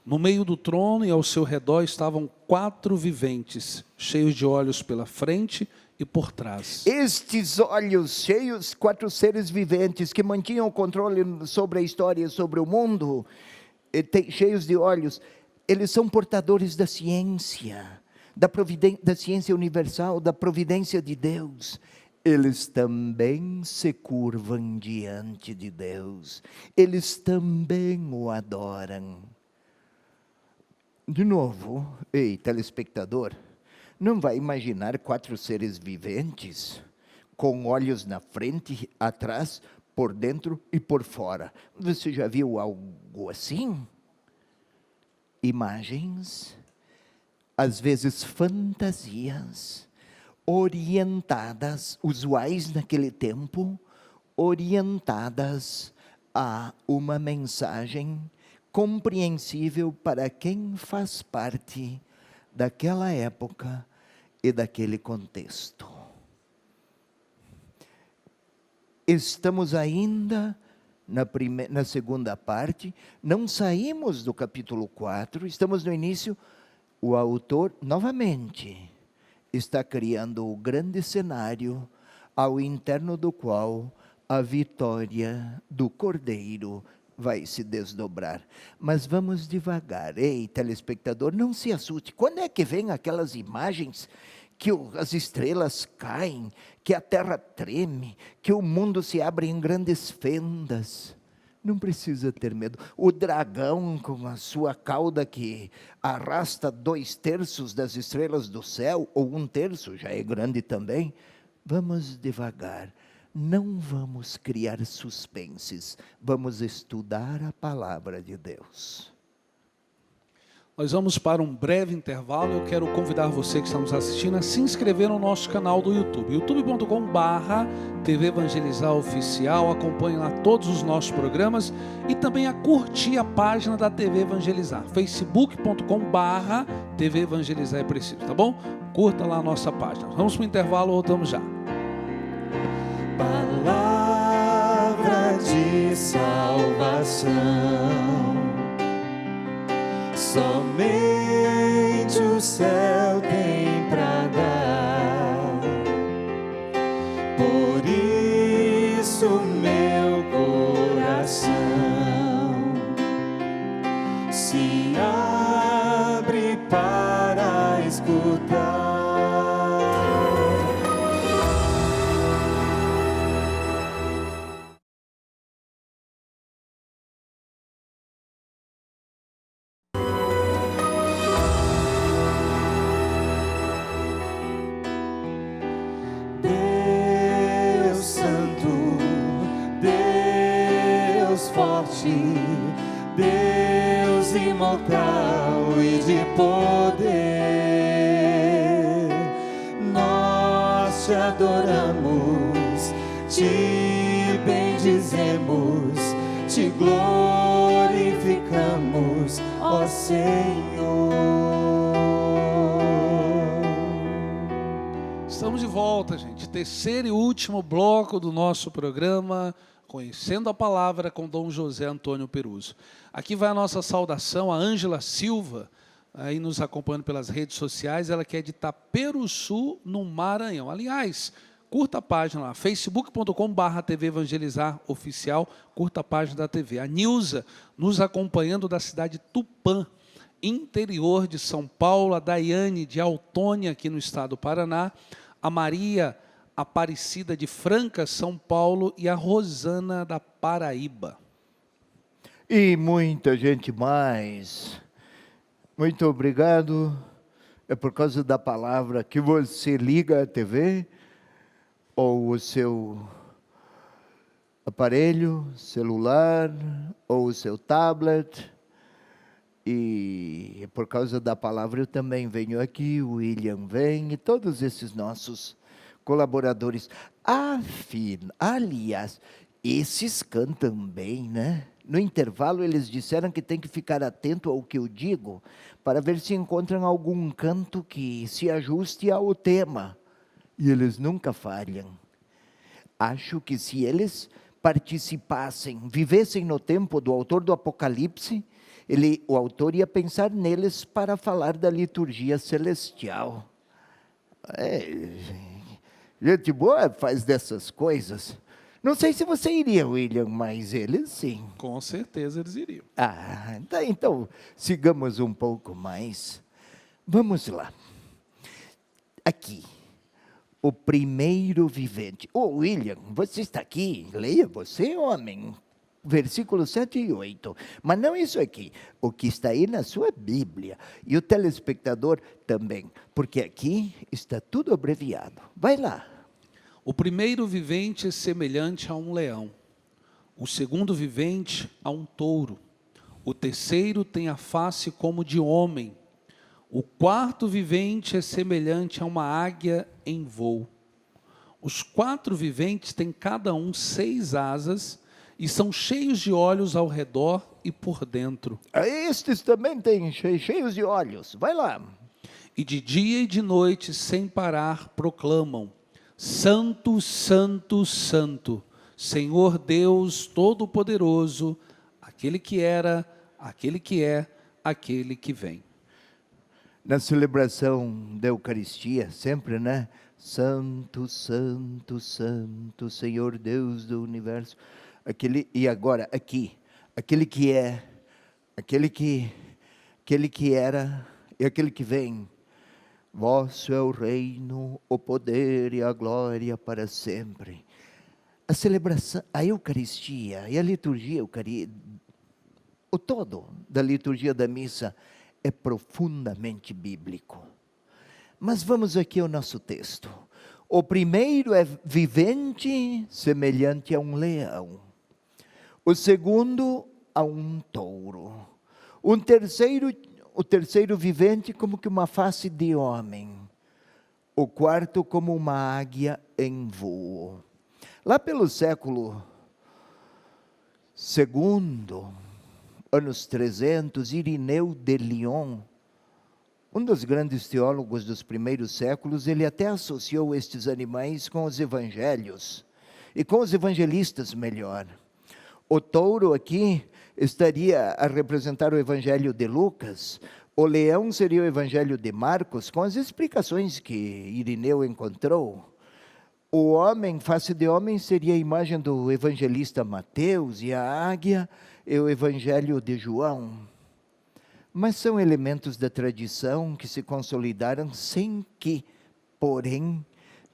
No meio do trono e ao seu redor estavam 4 viventes, cheios de olhos pela frente e por trás.
Estes olhos cheios, 4 seres viventes que mantinham o controle sobre a história, sobre o mundo, cheios de olhos, eles são portadores da ciência, da ciência universal, da providência de Deus. Eles também se curvam diante de Deus, eles também o adoram. De novo, ei, telespectador, não vai imaginar 4 seres viventes com olhos na frente, atrás, por dentro e por fora. Você já viu algo assim? Imagens, às vezes fantasias, orientadas, usuais naquele tempo, orientadas a uma mensagem compreensível para quem faz parte daquela época e daquele contexto. Estamos ainda na segunda parte, não saímos do capítulo 4, estamos no início. O autor, novamente, está criando o grande cenário ao interno do qual a vitória do Cordeiro vai se desdobrar. Mas vamos devagar. Ei, telespectador, não se assuste. Quando é que vem aquelas imagens que as estrelas caem, que a terra treme, que o mundo se abre em grandes fendas? Não precisa ter medo. O dragão com a sua cauda que arrasta 2/3 das estrelas do céu, ou 1/3, já é grande também. Vamos devagar. Não vamos criar suspenses, vamos estudar a palavra de Deus.
Nós vamos para um breve intervalo. Eu quero convidar você que está nos assistindo a se inscrever no nosso canal do YouTube, youtube.com/TV Evangelizar Oficial. Acompanhe lá todos os nossos programas e também a curtir a página da TV Evangelizar, facebook.com/TV Evangelizar é preciso, tá bom? Curta lá a nossa página. Vamos para o intervalo, voltamos já.
Palavra de salvação, somente o céu tem pra dar. Por isso meu coração se abre para escutar. Deus imortal e de poder, nós te adoramos, te bendizemos, te glorificamos, ó Senhor.
Estamos de volta, gente. Terceiro e último bloco do nosso programa, Conhecendo a Palavra, com Dom José Antônio Peruso. Aqui vai a nossa saudação a Ângela Silva, aí nos acompanhando pelas redes sociais. Ela que é de Itaperuçu, no Maranhão. Aliás, curta a página lá, facebook.com/TV Evangelizar Oficial, curta a página da TV. A Nilza, nos acompanhando da cidade de Tupã, interior de São Paulo. A Daiane, de Autônia, aqui no estado do Paraná. A Maria Aparecida, de Franca, São Paulo. E a Rosana, da Paraíba.
E muita gente mais. Muito obrigado. É por causa da palavra que você liga a TV ou o seu aparelho celular ou o seu tablet. E por causa da palavra eu também venho aqui, o William vem e todos esses nossos colaboradores. Aliás, esses cantam bem, né? No intervalo eles disseram que tem que ficar atento ao que eu digo para ver se encontram algum canto que se ajuste ao tema. E eles nunca falham. Acho que se eles participassem, vivessem no tempo do autor do Apocalipse, o autor ia pensar neles para falar da liturgia celestial. Gente boa faz dessas coisas. Não sei se você iria, William, mas eles sim.
Com certeza eles iriam.
Então, sigamos um pouco mais. Vamos lá. Aqui, o primeiro vivente. William, você está aqui, leia você, homem. Versículos 7 e 8. Mas não isso aqui, o que está aí na sua Bíblia. E o telespectador também, porque aqui está tudo abreviado. Vai lá.
O primeiro vivente é semelhante a um leão. O segundo vivente a um touro. O terceiro tem a face como de homem. O quarto vivente é semelhante a uma águia em voo. Os quatro viventes têm cada um 6 asas e são cheios de olhos ao redor e por dentro.
Estes também têm cheios de olhos. Vai lá.
E de dia e de noite, sem parar, proclamam: Santo, Santo, Santo, Senhor Deus Todo-Poderoso, aquele que era, aquele que é, aquele que vem.
Na celebração da Eucaristia, sempre, né? Santo, Santo, Santo, Senhor Deus do Universo. E agora, aqui, aquele que é, aquele que era e aquele que vem. Vosso é o reino, o poder e a glória para sempre. A celebração, a Eucaristia e a liturgia, o todo da liturgia da missa é profundamente bíblico. Mas vamos aqui ao nosso texto. O primeiro é vivente, semelhante a um leão. O segundo, a um touro. O terceiro, o terceiro vivente como que uma face de homem. O quarto como uma águia em voo. Lá pelo século II, anos 300, Irineu de Lyon, um dos grandes teólogos dos primeiros séculos, ele até associou estes animais com os evangelhos, e com os evangelistas melhor. O touro aqui estaria a representar o evangelho de Lucas, o leão seria o evangelho de Marcos, com as explicações que Irineu encontrou. O homem, face de homem, seria a imagem do evangelista Mateus, e a águia é o evangelho de João. Mas são elementos da tradição que se consolidaram sem que, porém,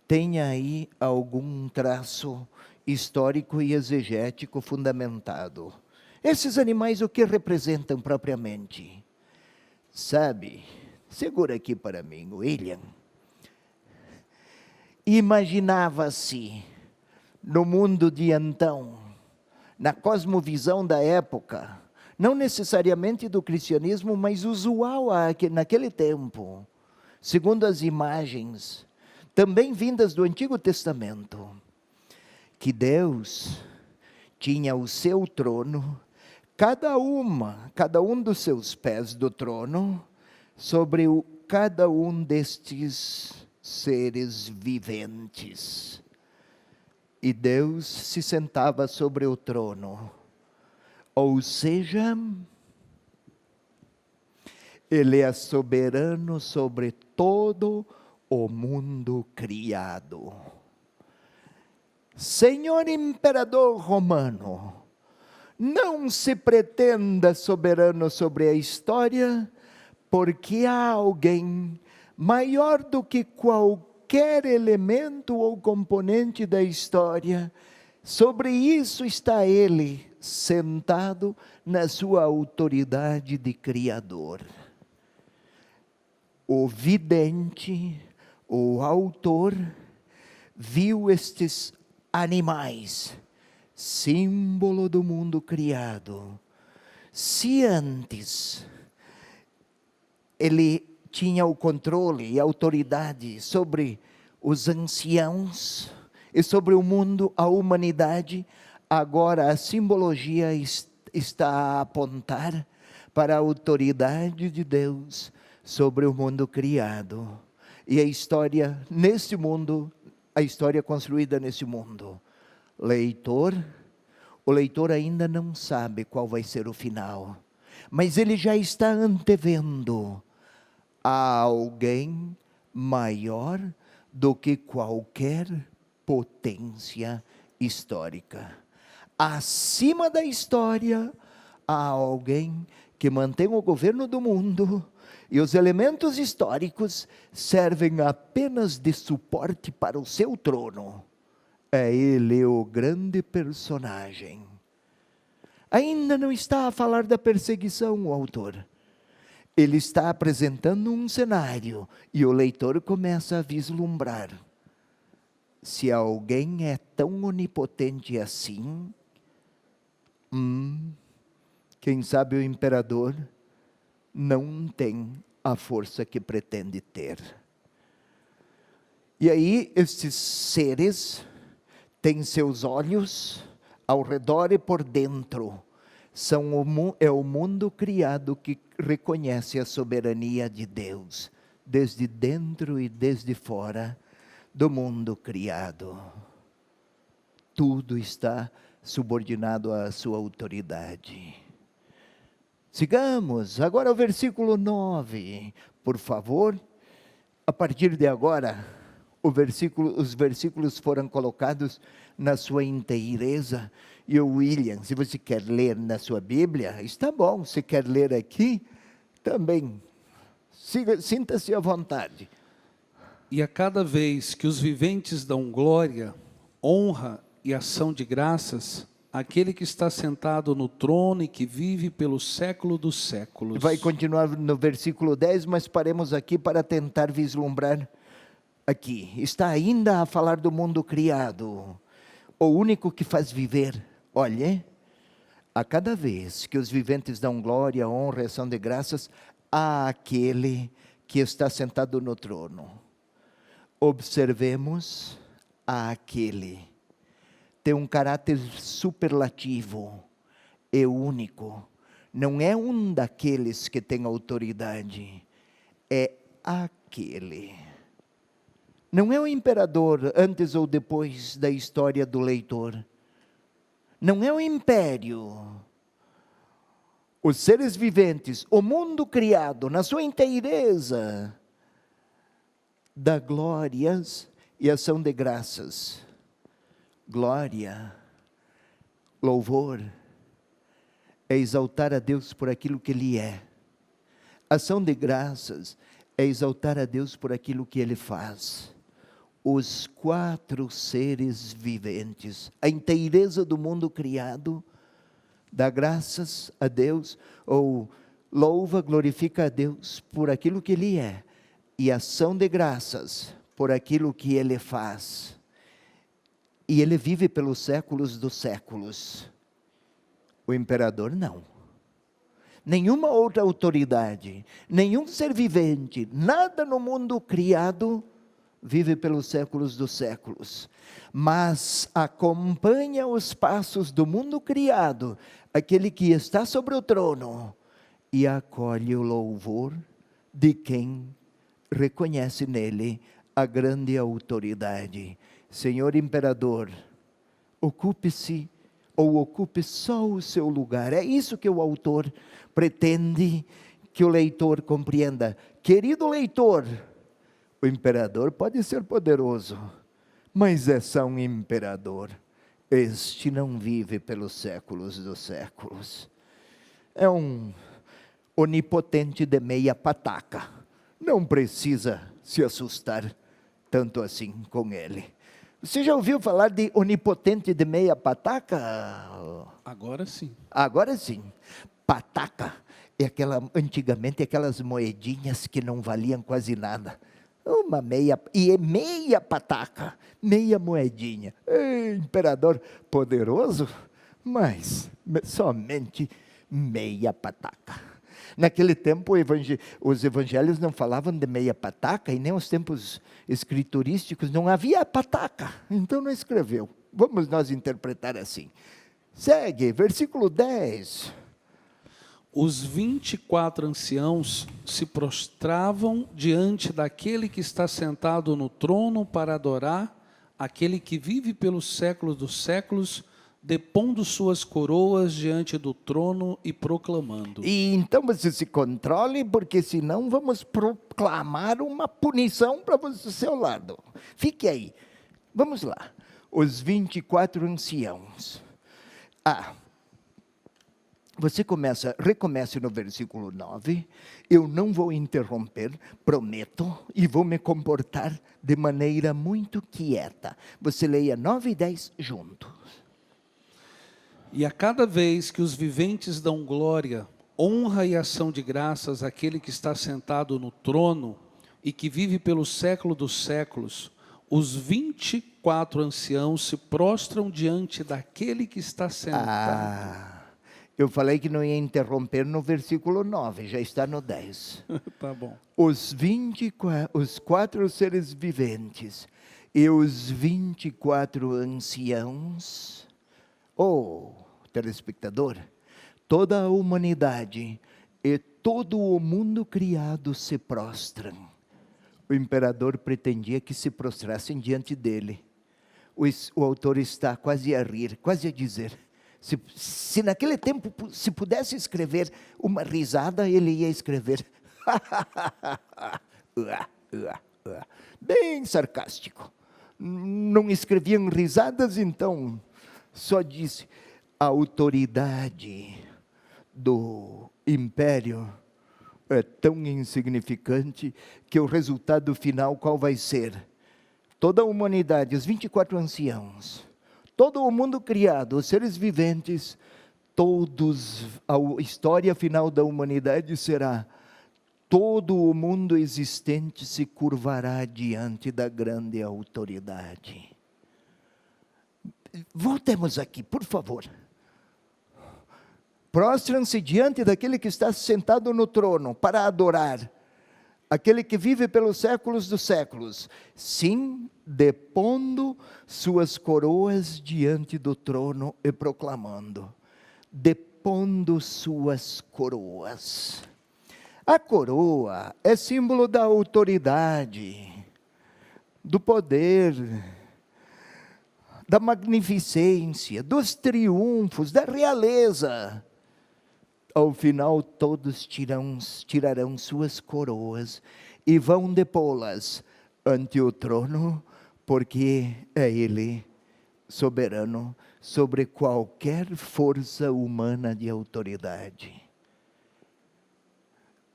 tenha aí algum traço histórico e exegético fundamentado. Esses animais o que representam propriamente? Sabe, segura aqui para mim, William. Imaginava-se no mundo de então, na cosmovisão da época, não necessariamente do cristianismo, mas usual naquele tempo, segundo as imagens, também vindas do Antigo Testamento, que Deus tinha o seu trono, cada um dos seus pés do trono, sobre cada um destes seres viventes. E Deus se sentava sobre o trono. Ou seja, Ele é soberano sobre todo o mundo criado. Senhor Imperador Romano, não se pretenda soberano sobre a história, porque há alguém maior do que qualquer elemento ou componente da história. Sobre isso está Ele, sentado na sua autoridade de Criador. O vidente, o autor, viu estes animais, símbolo do mundo criado. Se antes ele tinha o controle e autoridade sobre os anciãos e sobre o mundo, a humanidade, agora a simbologia está a apontar para a autoridade de Deus sobre o mundo criado. E a história nesse mundo, a história construída nesse mundo. O leitor ainda não sabe qual vai ser o final, mas ele já está antevendo a alguém maior do que qualquer potência histórica. Acima da história, há alguém que mantém o governo do mundo, e os elementos históricos servem apenas de suporte para o seu trono. É Ele o grande personagem. Ainda não está a falar da perseguição, o autor. Ele está apresentando um cenário, e o leitor começa a vislumbrar. Se alguém é tão onipotente assim, quem sabe o imperador não tem a força que pretende ter. E aí, estes seres têm seus olhos ao redor e por dentro. É o mundo criado que reconhece a soberania de Deus, desde dentro e desde fora do mundo criado. Tudo está subordinado à sua autoridade. Sigamos, agora o versículo 9, por favor. A partir de agora, os versículos foram colocados na sua inteireza. E o William, se você quer ler na sua Bíblia, está bom. Se quer ler aqui, também, sinta-se à vontade.
E a cada vez que os viventes dão glória, honra e ação de graças àquele que está sentado no trono e que vive pelo século dos séculos.
Vai continuar no versículo 10, mas paremos aqui para tentar vislumbrar aqui. Está ainda a falar do mundo criado, o único que faz viver. Olhe, a cada vez que os viventes dão glória, honra e ação de graças àquele que está sentado no trono. Observemos àquele. Tem um caráter superlativo, é único. Não é um daqueles que tem autoridade, é aquele. Não é o imperador antes ou depois da história do leitor. Não é o império. Os seres viventes, o mundo criado na sua inteireza, dá glórias e ação de graças. Glória, louvor, é exaltar a Deus por aquilo que Ele é. Ação de graças é exaltar a Deus por aquilo que Ele faz. Os 4 seres viventes, a inteireza do mundo criado, dá graças a Deus, ou louva, glorifica a Deus por aquilo que Ele é, e ação de graças por aquilo que Ele faz. E Ele vive pelos séculos dos séculos. O imperador não. Nenhuma outra autoridade, nenhum ser vivente, nada no mundo criado vive pelos séculos dos séculos, mas acompanha os passos do mundo criado, aquele que está sobre o trono, e acolhe o louvor de quem reconhece nele a grande autoridade. Senhor imperador, ocupe-se ou ocupe só o seu lugar. É isso que o autor pretende que o leitor compreenda. Querido leitor, o imperador pode ser poderoso, mas é só um imperador. Este não vive pelos séculos dos séculos. É um onipotente de meia pataca. Não precisa se assustar tanto assim com ele. Você já ouviu falar de onipotente de meia pataca?
Agora sim.
Agora sim. Pataca é antigamente aquelas moedinhas que não valiam quase nada. Uma meia, e é meia pataca, meia moedinha. Imperador poderoso, mas somente meia pataca. Naquele tempo, os evangelhos não falavam de meia pataca, e nem os tempos escriturísticos não havia pataca, então não escreveu. Vamos nós interpretar assim. Segue, versículo 10.
Os 24 anciãos se prostravam diante daquele que está sentado no trono para adorar aquele que vive pelos séculos dos séculos, depondo suas coroas diante do trono e proclamando.
E então você se controle, porque senão vamos proclamar uma punição para você ao seu lado. Fique aí. Vamos lá. Os 24 anciãos. Você recomece no versículo 9, eu não vou interromper, prometo, e vou me comportar de maneira muito quieta. Você leia 9 e 10 juntos.
E a cada vez que os viventes dão glória, honra e ação de graças àquele que está sentado no trono e que vive pelo século dos séculos, os 24 anciãos se prostram diante daquele que está sentado.
Eu falei que não ia interromper no versículo 9, já está no 10.
Tá bom.
Os 4 seres viventes e os 24 anciãos, telespectador, toda a humanidade e todo o mundo criado se prostram. O imperador pretendia que se prostrassem diante dele. O autor está quase a rir, quase a dizer... Se naquele tempo se pudesse escrever uma risada, ele ia escrever bem sarcástico. Não escreviam risadas, então só disse: a autoridade do império é tão insignificante que o resultado final qual vai ser? Toda a humanidade, os 24 anciãos, todo o mundo criado, os seres viventes, todos, a história final da humanidade será: todo o mundo existente se curvará diante da grande autoridade. Voltemos aqui, por favor. Prostram-se diante daquele que está sentado no trono para adorar, aquele que vive pelos séculos dos séculos, sim, depondo suas coroas diante do trono e proclamando, depondo suas coroas. A coroa é símbolo da autoridade, do poder, da magnificência, dos triunfos, da realeza. Ao final todos tirarão suas coroas e vão depô-las ante o trono, porque é Ele soberano sobre qualquer força humana de autoridade.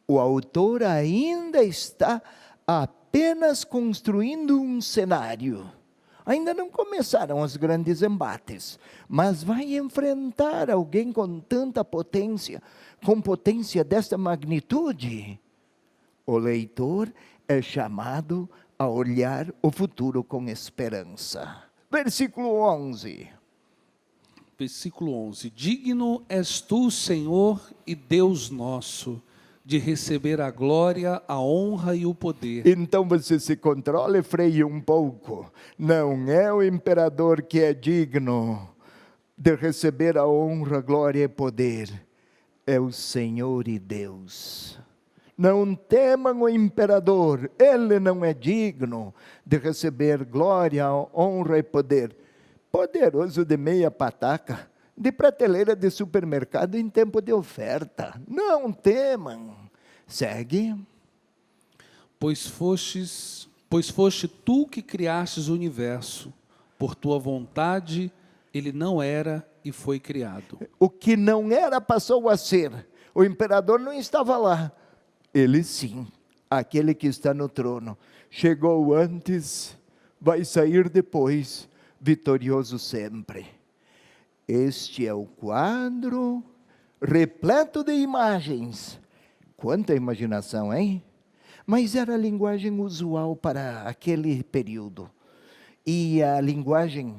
O autor ainda está apenas construindo um cenário. Ainda não começaram os grandes embates, mas vai enfrentar alguém com tanta potência, com potência desta magnitude. O leitor é chamado a olhar o futuro com esperança. Versículo 11.
Versículo 11. Digno és tu, Senhor e Deus nosso, de receber a glória, a honra e o poder.
Então você se controla e freia um pouco. Não é o imperador que é digno de receber a honra, glória e poder. É o Senhor e Deus. Não temam o imperador, ele não é digno de receber glória, honra e poder. Poderoso de meia pataca, de prateleira de supermercado em tempo de oferta. Não temam. Segue.
Pois foste tu que criastes o universo, por tua vontade ele não era e foi criado.
O que não era passou a ser. O imperador não estava lá. Ele sim, aquele que está no trono. Chegou antes, vai sair depois, vitorioso sempre. Este é o quadro repleto de imagens. Quanta imaginação, hein? Mas era a linguagem usual para aquele período. E a linguagem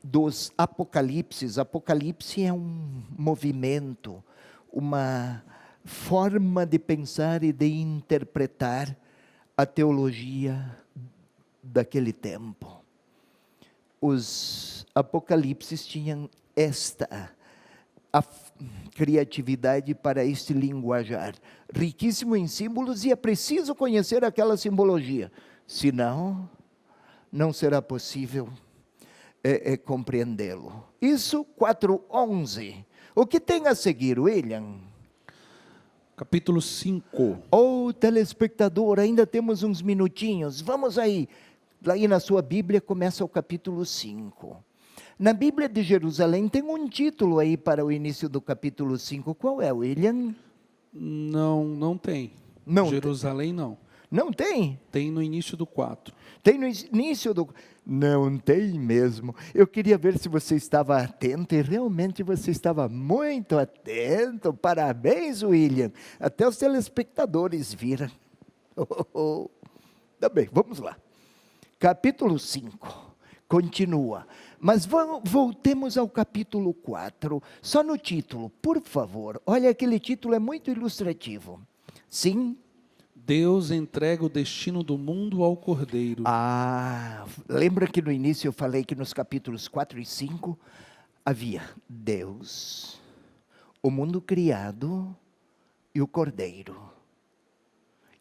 dos apocalipses. Apocalipse é um movimento, uma forma de pensar e de interpretar a teologia daquele tempo. Os apocalipses tinham a criatividade para este linguajar, riquíssimo em símbolos, e é preciso conhecer aquela simbologia, senão não será possível compreendê-lo. Isso 4:11. O que tem a seguir, William?
Capítulo 5.
Oh, telespectador, ainda temos uns minutinhos, vamos aí. Aí na sua Bíblia começa o capítulo 5. Na Bíblia de Jerusalém tem um título aí para o início do capítulo 5. Qual é, William?
Não tem.
Não
Jerusalém não.
Não tem?
Tem no início do 4.
Tem no início do... Não tem mesmo. Eu queria ver se você estava atento, e realmente você estava muito atento. Parabéns, William. Até os telespectadores viram. Tá bem, vamos lá. Capítulo 5. Continua. Mas voltemos ao capítulo 4. Só no título, por favor. Olha, aquele título é muito ilustrativo. Sim.
Deus entrega o destino do mundo ao Cordeiro.
Lembra que no início eu falei que nos capítulos 4 e 5 havia Deus, o mundo criado e o Cordeiro.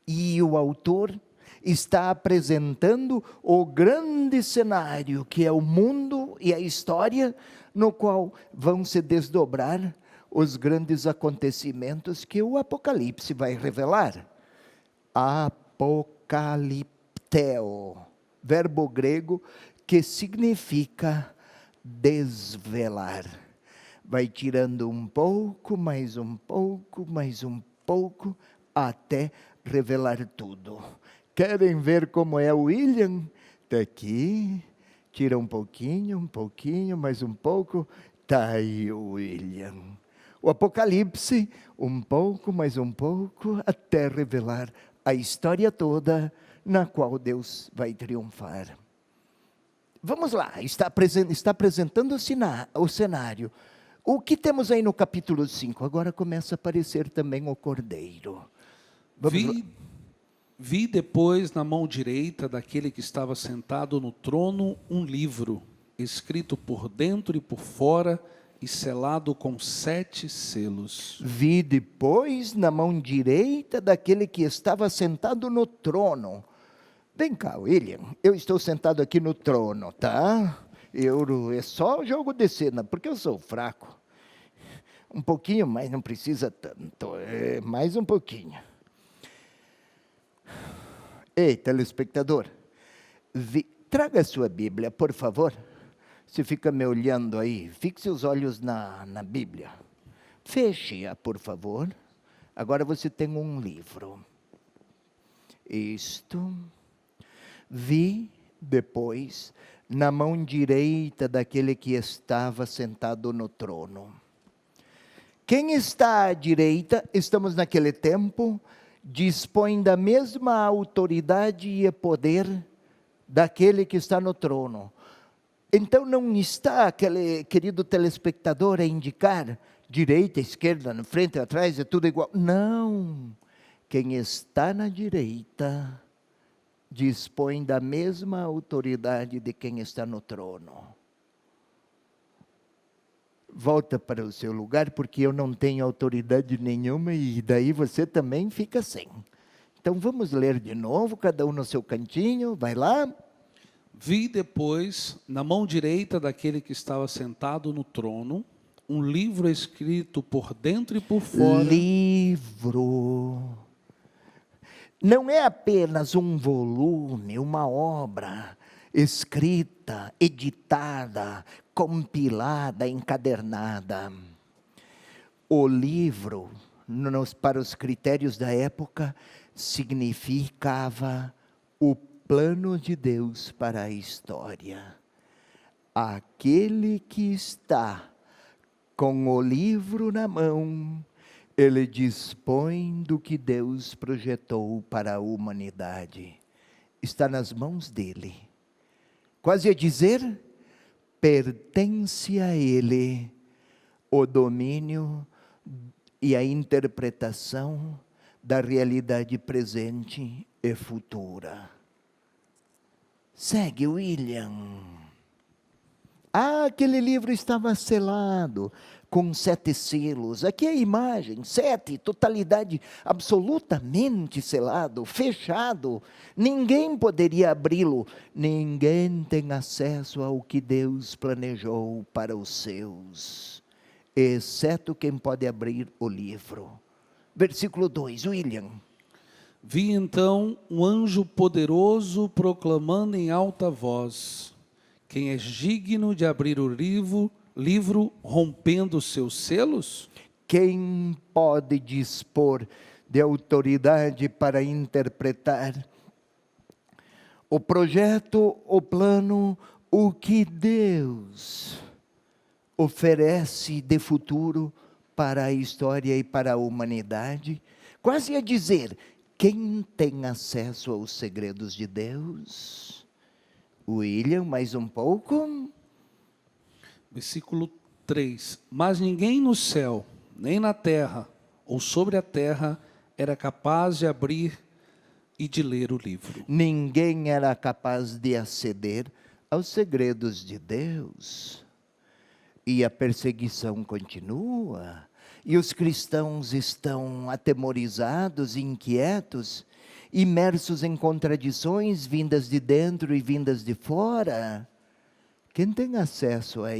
E o autor está apresentando o grande cenário que é o mundo e a história, no qual vão se desdobrar os grandes acontecimentos que o Apocalipse vai revelar. Apocalipteo, verbo grego que significa desvelar. Vai tirando um pouco, mais um pouco, mais um pouco, até revelar tudo. Querem ver como é o William? Está aqui, tira um pouquinho, mais um pouco, está aí o William. O Apocalipse, um pouco, mais um pouco, até revelar a história toda na qual Deus vai triunfar. Vamos lá, está apresentando o cenário. O que temos aí no capítulo 5? Agora começa a aparecer também o cordeiro. Vamos lá.
Vi depois na mão direita daquele que estava sentado no trono um livro, escrito por dentro e por fora e selado com 7 selos.
Vi depois na mão direita daquele que estava sentado no trono. Vem cá, William, eu estou sentado aqui no trono, tá? É só jogo de cena, porque eu sou fraco. Um pouquinho, mas não precisa tanto, mais um pouquinho. Ei, telespectador, traga a sua Bíblia, por favor. Você fica me olhando aí, fixe os olhos na Bíblia. Feche-a, por favor. Agora você tem um livro. Isto. Vi depois na mão direita daquele que estava sentado no trono. Quem está à direita, estamos naquele tempo, dispõe da mesma autoridade e poder daquele que está no trono. Então não está aquele querido telespectador a indicar direita, esquerda, na frente, atrás, é tudo igual. Não, quem está na direita dispõe da mesma autoridade de quem está no trono. Volta para o seu lugar, porque eu não tenho autoridade nenhuma e daí você também fica sem. Então vamos ler de novo, cada um no seu cantinho, vai lá.
Vi depois, na mão direita daquele que estava sentado no trono, um livro escrito por dentro e por fora.
Livro. Não é apenas um volume, uma obra escrita, editada, compilada, encadernada. O livro, para os critérios da época, significava o plano de Deus para a história. Aquele que está com o livro na mão, ele dispõe do que Deus projetou para a humanidade. Está nas mãos dele. Quase a dizer, pertence a ele o domínio e a interpretação da realidade presente e futura. Segue, William. Aquele livro estava selado com 7 selos. Aqui é a imagem, 7, totalidade absolutamente selado, fechado. Ninguém poderia abri-lo. Ninguém tem acesso ao que Deus planejou para os seus, exceto quem pode abrir o livro. Versículo 2, William.
Vi então um anjo poderoso proclamando em alta voz: quem é digno de abrir o livro rompendo os seus selos?
Quem pode dispor de autoridade para interpretar o projeto, o plano, o que Deus oferece de futuro para a história e para a humanidade? Quase a dizer, quem tem acesso aos segredos de Deus? William, mais um pouco.
Versículo 3. Mas ninguém no céu, nem na terra, ou sobre a terra, era capaz de abrir e de ler o livro.
Ninguém era capaz de aceder aos segredos de Deus. E a perseguição continua. E os cristãos estão atemorizados, inquietos, imersos em contradições vindas de dentro e vindas de fora. Quem tem acesso a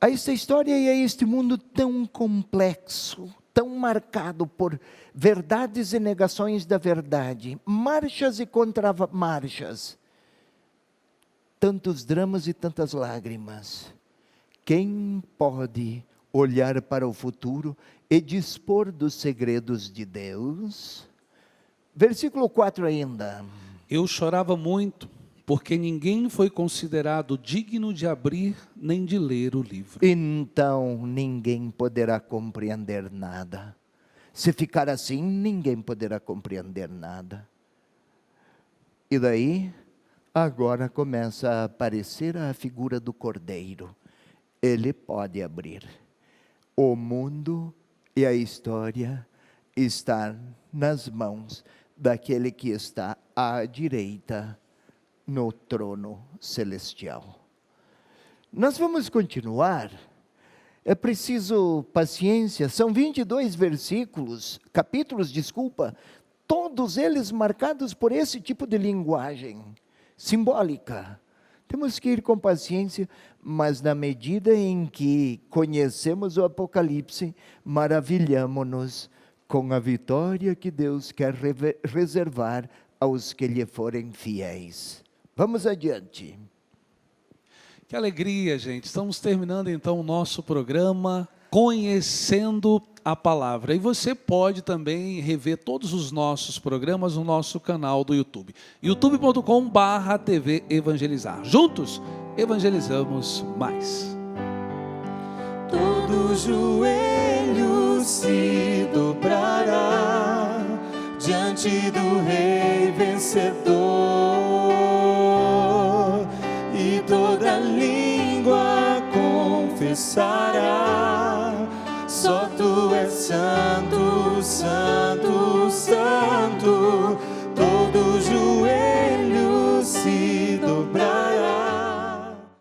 esta história e a este mundo tão complexo, tão marcado por verdades e negações da verdade, marchas e contramarchas, tantos dramas e tantas lágrimas. Quem pode olhar para o futuro e dispor dos segredos de Deus? Versículo 4 ainda.
Eu chorava muito, porque ninguém foi considerado digno de abrir nem de ler o livro.
Então ninguém poderá compreender nada. Se ficar assim, ninguém poderá compreender nada. E daí, agora começa a aparecer a figura do cordeiro. Ele pode abrir. O mundo e a história estão nas mãos daquele que está à direita no trono celestial. Nós vamos continuar. É preciso paciência. São 22 capítulos, todos eles marcados por esse tipo de linguagem simbólica. Temos que ir com paciência, mas na medida em que conhecemos o Apocalipse, maravilhamo-nos com a vitória que Deus quer reservar aos que lhe forem fiéis. Vamos adiante.
Que alegria, gente. Estamos terminando então o nosso programa Conhecendo a Palavra. E você pode também rever todos os nossos programas no nosso canal do YouTube. youtube.com/TV Evangelizar. Juntos, evangelizamos mais.
Todo joelho se dobrará diante do Rei vencedor, e toda língua confessará: só Tu és santo, santo, santo.